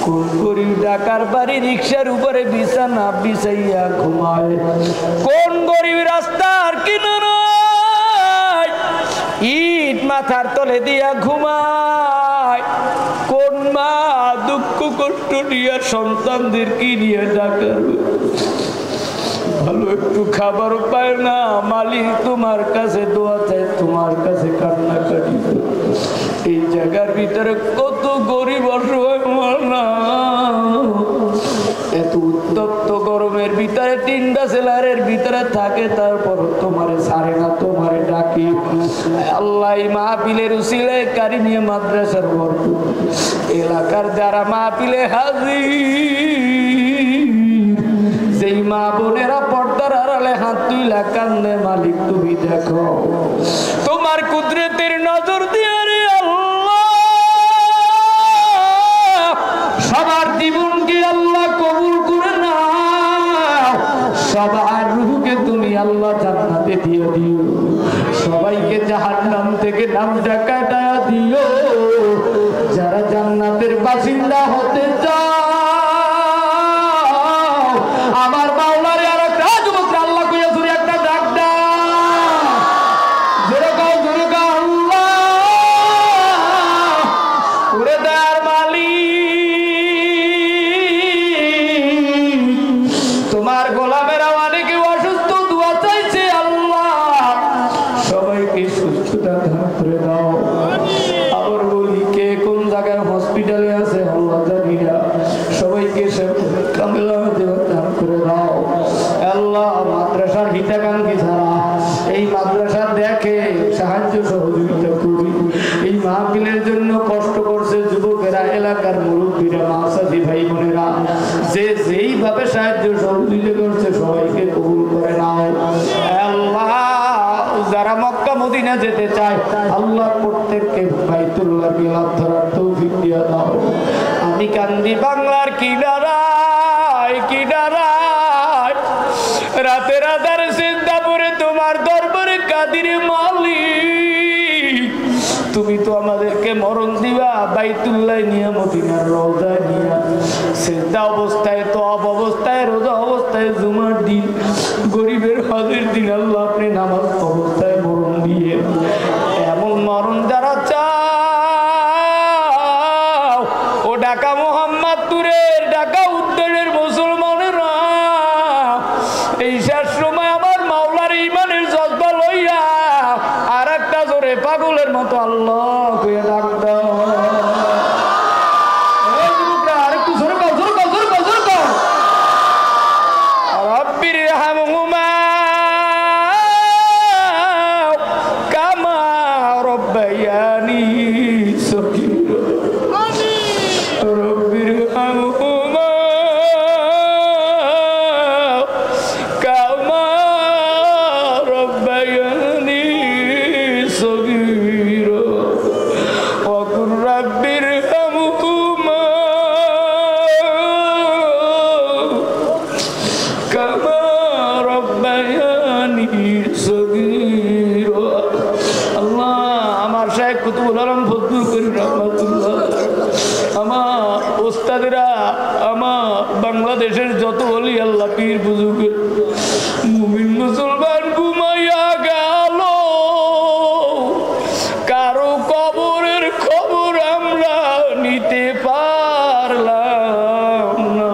Speaker 2: কোন গরিব ঢাকার বাড়ি রিক্সার উপরে বিছানা বিছাইয়া ঘুমায়? কোন গরিব রাস্তার কিনারায় ইট মাথার তলে দিয়া ঘুমায়? কোন মা দুঃখ কষ্ট নিয়ে সন্তানদের কি নিয়ে ঢাকার ভালো একটু খাবার পায় না? মালিক তোমার কাছে দোয়া চায়, তোমার কাছে কান্নাকাটি। এই জায়গার ভিতরে কত গরিব অসহায় না, এত উত্তপ্ত গরমের ভিতরে তিনটা সেলারের ভিতরে থাকে, তারপর তোমারে ছাড়ে না, তোমারে ডাকি। আল্লাহ মাহফিলের উসিলে কারিমিয়া মাদ্রাসার বরকত এলাকার যারা মাহফিলে হাজির, যেই মা বোনেরা পর্দার আড়ালে হাত তুইলা কান্দে, মালিক তুমি দেখো, তোমার কুদরতের নজর দিয়ে রে আল্লাহ সবার জীবনকে আল্লাহ কবুল করে নাও, সবার রূহকে তুমি আল্লাহ জান্নাতে দিয়ে দিও, সবাইকে জাহান্নাম থেকে নামটা কাটায়া দিও। যারা জান্নাতের বাসিন্দা হতে চায়, আমার মাওলারে আর একটা যুবক আল্লাহ কইয়া ধরে একটা ডাক দাও, জোরে গাও আল্লাহ। ওরে দয়ার মালিক, তোমার গোলামেরা অনেকে অসুস্থ, দোয়া চাইছে আল্লাহ, সবাইকে সুস্থতা দান করে দাও। আবার বলি, কে কোন জায়গায় হসপিটালে আছে আল্লাহ জানি না, সবাইকে কামেলা দান করে দাও আল্লাহ। মাদ্রাসার হিতাকাঙ্ক্ষী যারা এই মাদ্রাসা দেখে সাহায্য সহযোগিতা করি, এই মাহফিলের জন্য কষ্ট করছে যুবকেরা, এলাকার মুরব্বীরা, মাসাদি ভাই বোনেরা, যে যেইভাবে সাহায্য সহযোগিতা করছে সবাইকে কবুল করে নাও আল্লাহ। যারা মক্কা মদিনা যেতে চায় আল্লাহ প্রত্যেককে বাইতুল্লাহ বিলাপ ধরার তৌফিক দিয়ে দাও। আমি কান্দি বাংলার কিনারায় কিনারায়, রাতের আধারে চিন্তা করে তোমার দরবারে কাদির মালিক, তুমি তো আমাদেরকে মরণ দিবা বাইতুল্লাহ নিয়া, মদিনার রওজায় নিয়া, সিজদা অবস্থায়, তওয়াব অবস্থায়, রোজা অবস্থায়, জুমার দিন, গরিবের হজের দিন আল্লাহ আপনি নামাজ অবস্থায় মরণ দিয়ে, এমন মরণ যারা চাও, ও ঢাকা মোহাম্মদপুরের, ঢাকা উত্তরের মুসলমানেরা, এই শেষ সময় আমার মাওলার ইমানের জজবা লইয়া আর একটা জোরে পাগলের মতো আল্লাহ কইয়া ডাক দাও। আরেকটু জোরে কাও, জোরে কাও, জোরে কাও, জোরে কাও। রব্বির হামহুমা কামা রব্বায়ানি সগীরা, রব্বির হামহুমা কামা রব্বায়ানি সগীরা, ওয়াকুর রব্বির হামহুমা কামা রব্বায়ানি সগীরা। আল্লাহ আমার শাইখ কুতুবুল আলম ফজলুল করিম রাহমাতুল্লাহ, আমার ওস্তাদেরা, আমার বাংলাদেশের যত ওলি আল্লাহ পীর বুজুর্গ মুমিন মুসলমান ঘুমাইয়া গেল, কারো কবরের খবর আমরা নিতে পারলাম না।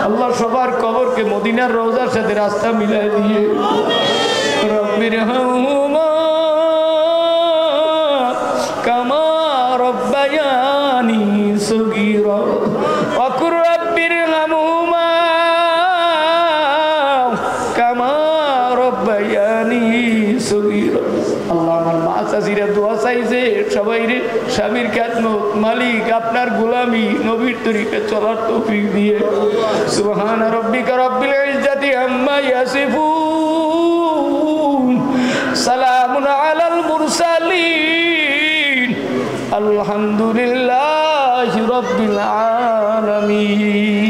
Speaker 2: আল্লাহ সবার কবরকে মদিনার রওজার সাথে রাস্তা মিলাই দিয়ে
Speaker 1: চাচিরা দোয়া চাইছে সবাই রে স্বামীর খ্যাতমত মালিক আপনার গোলামি নবীর তরিকা চলার তৌফিক দিয়ে সুবহান রাব্বিকা রাব্বিল ইজ্জাতি আম্মা ইয়াসিফুন সালামুন আলাল মুরসালিন আলহামদুলিল্লাহি রাব্বিল আলামিন।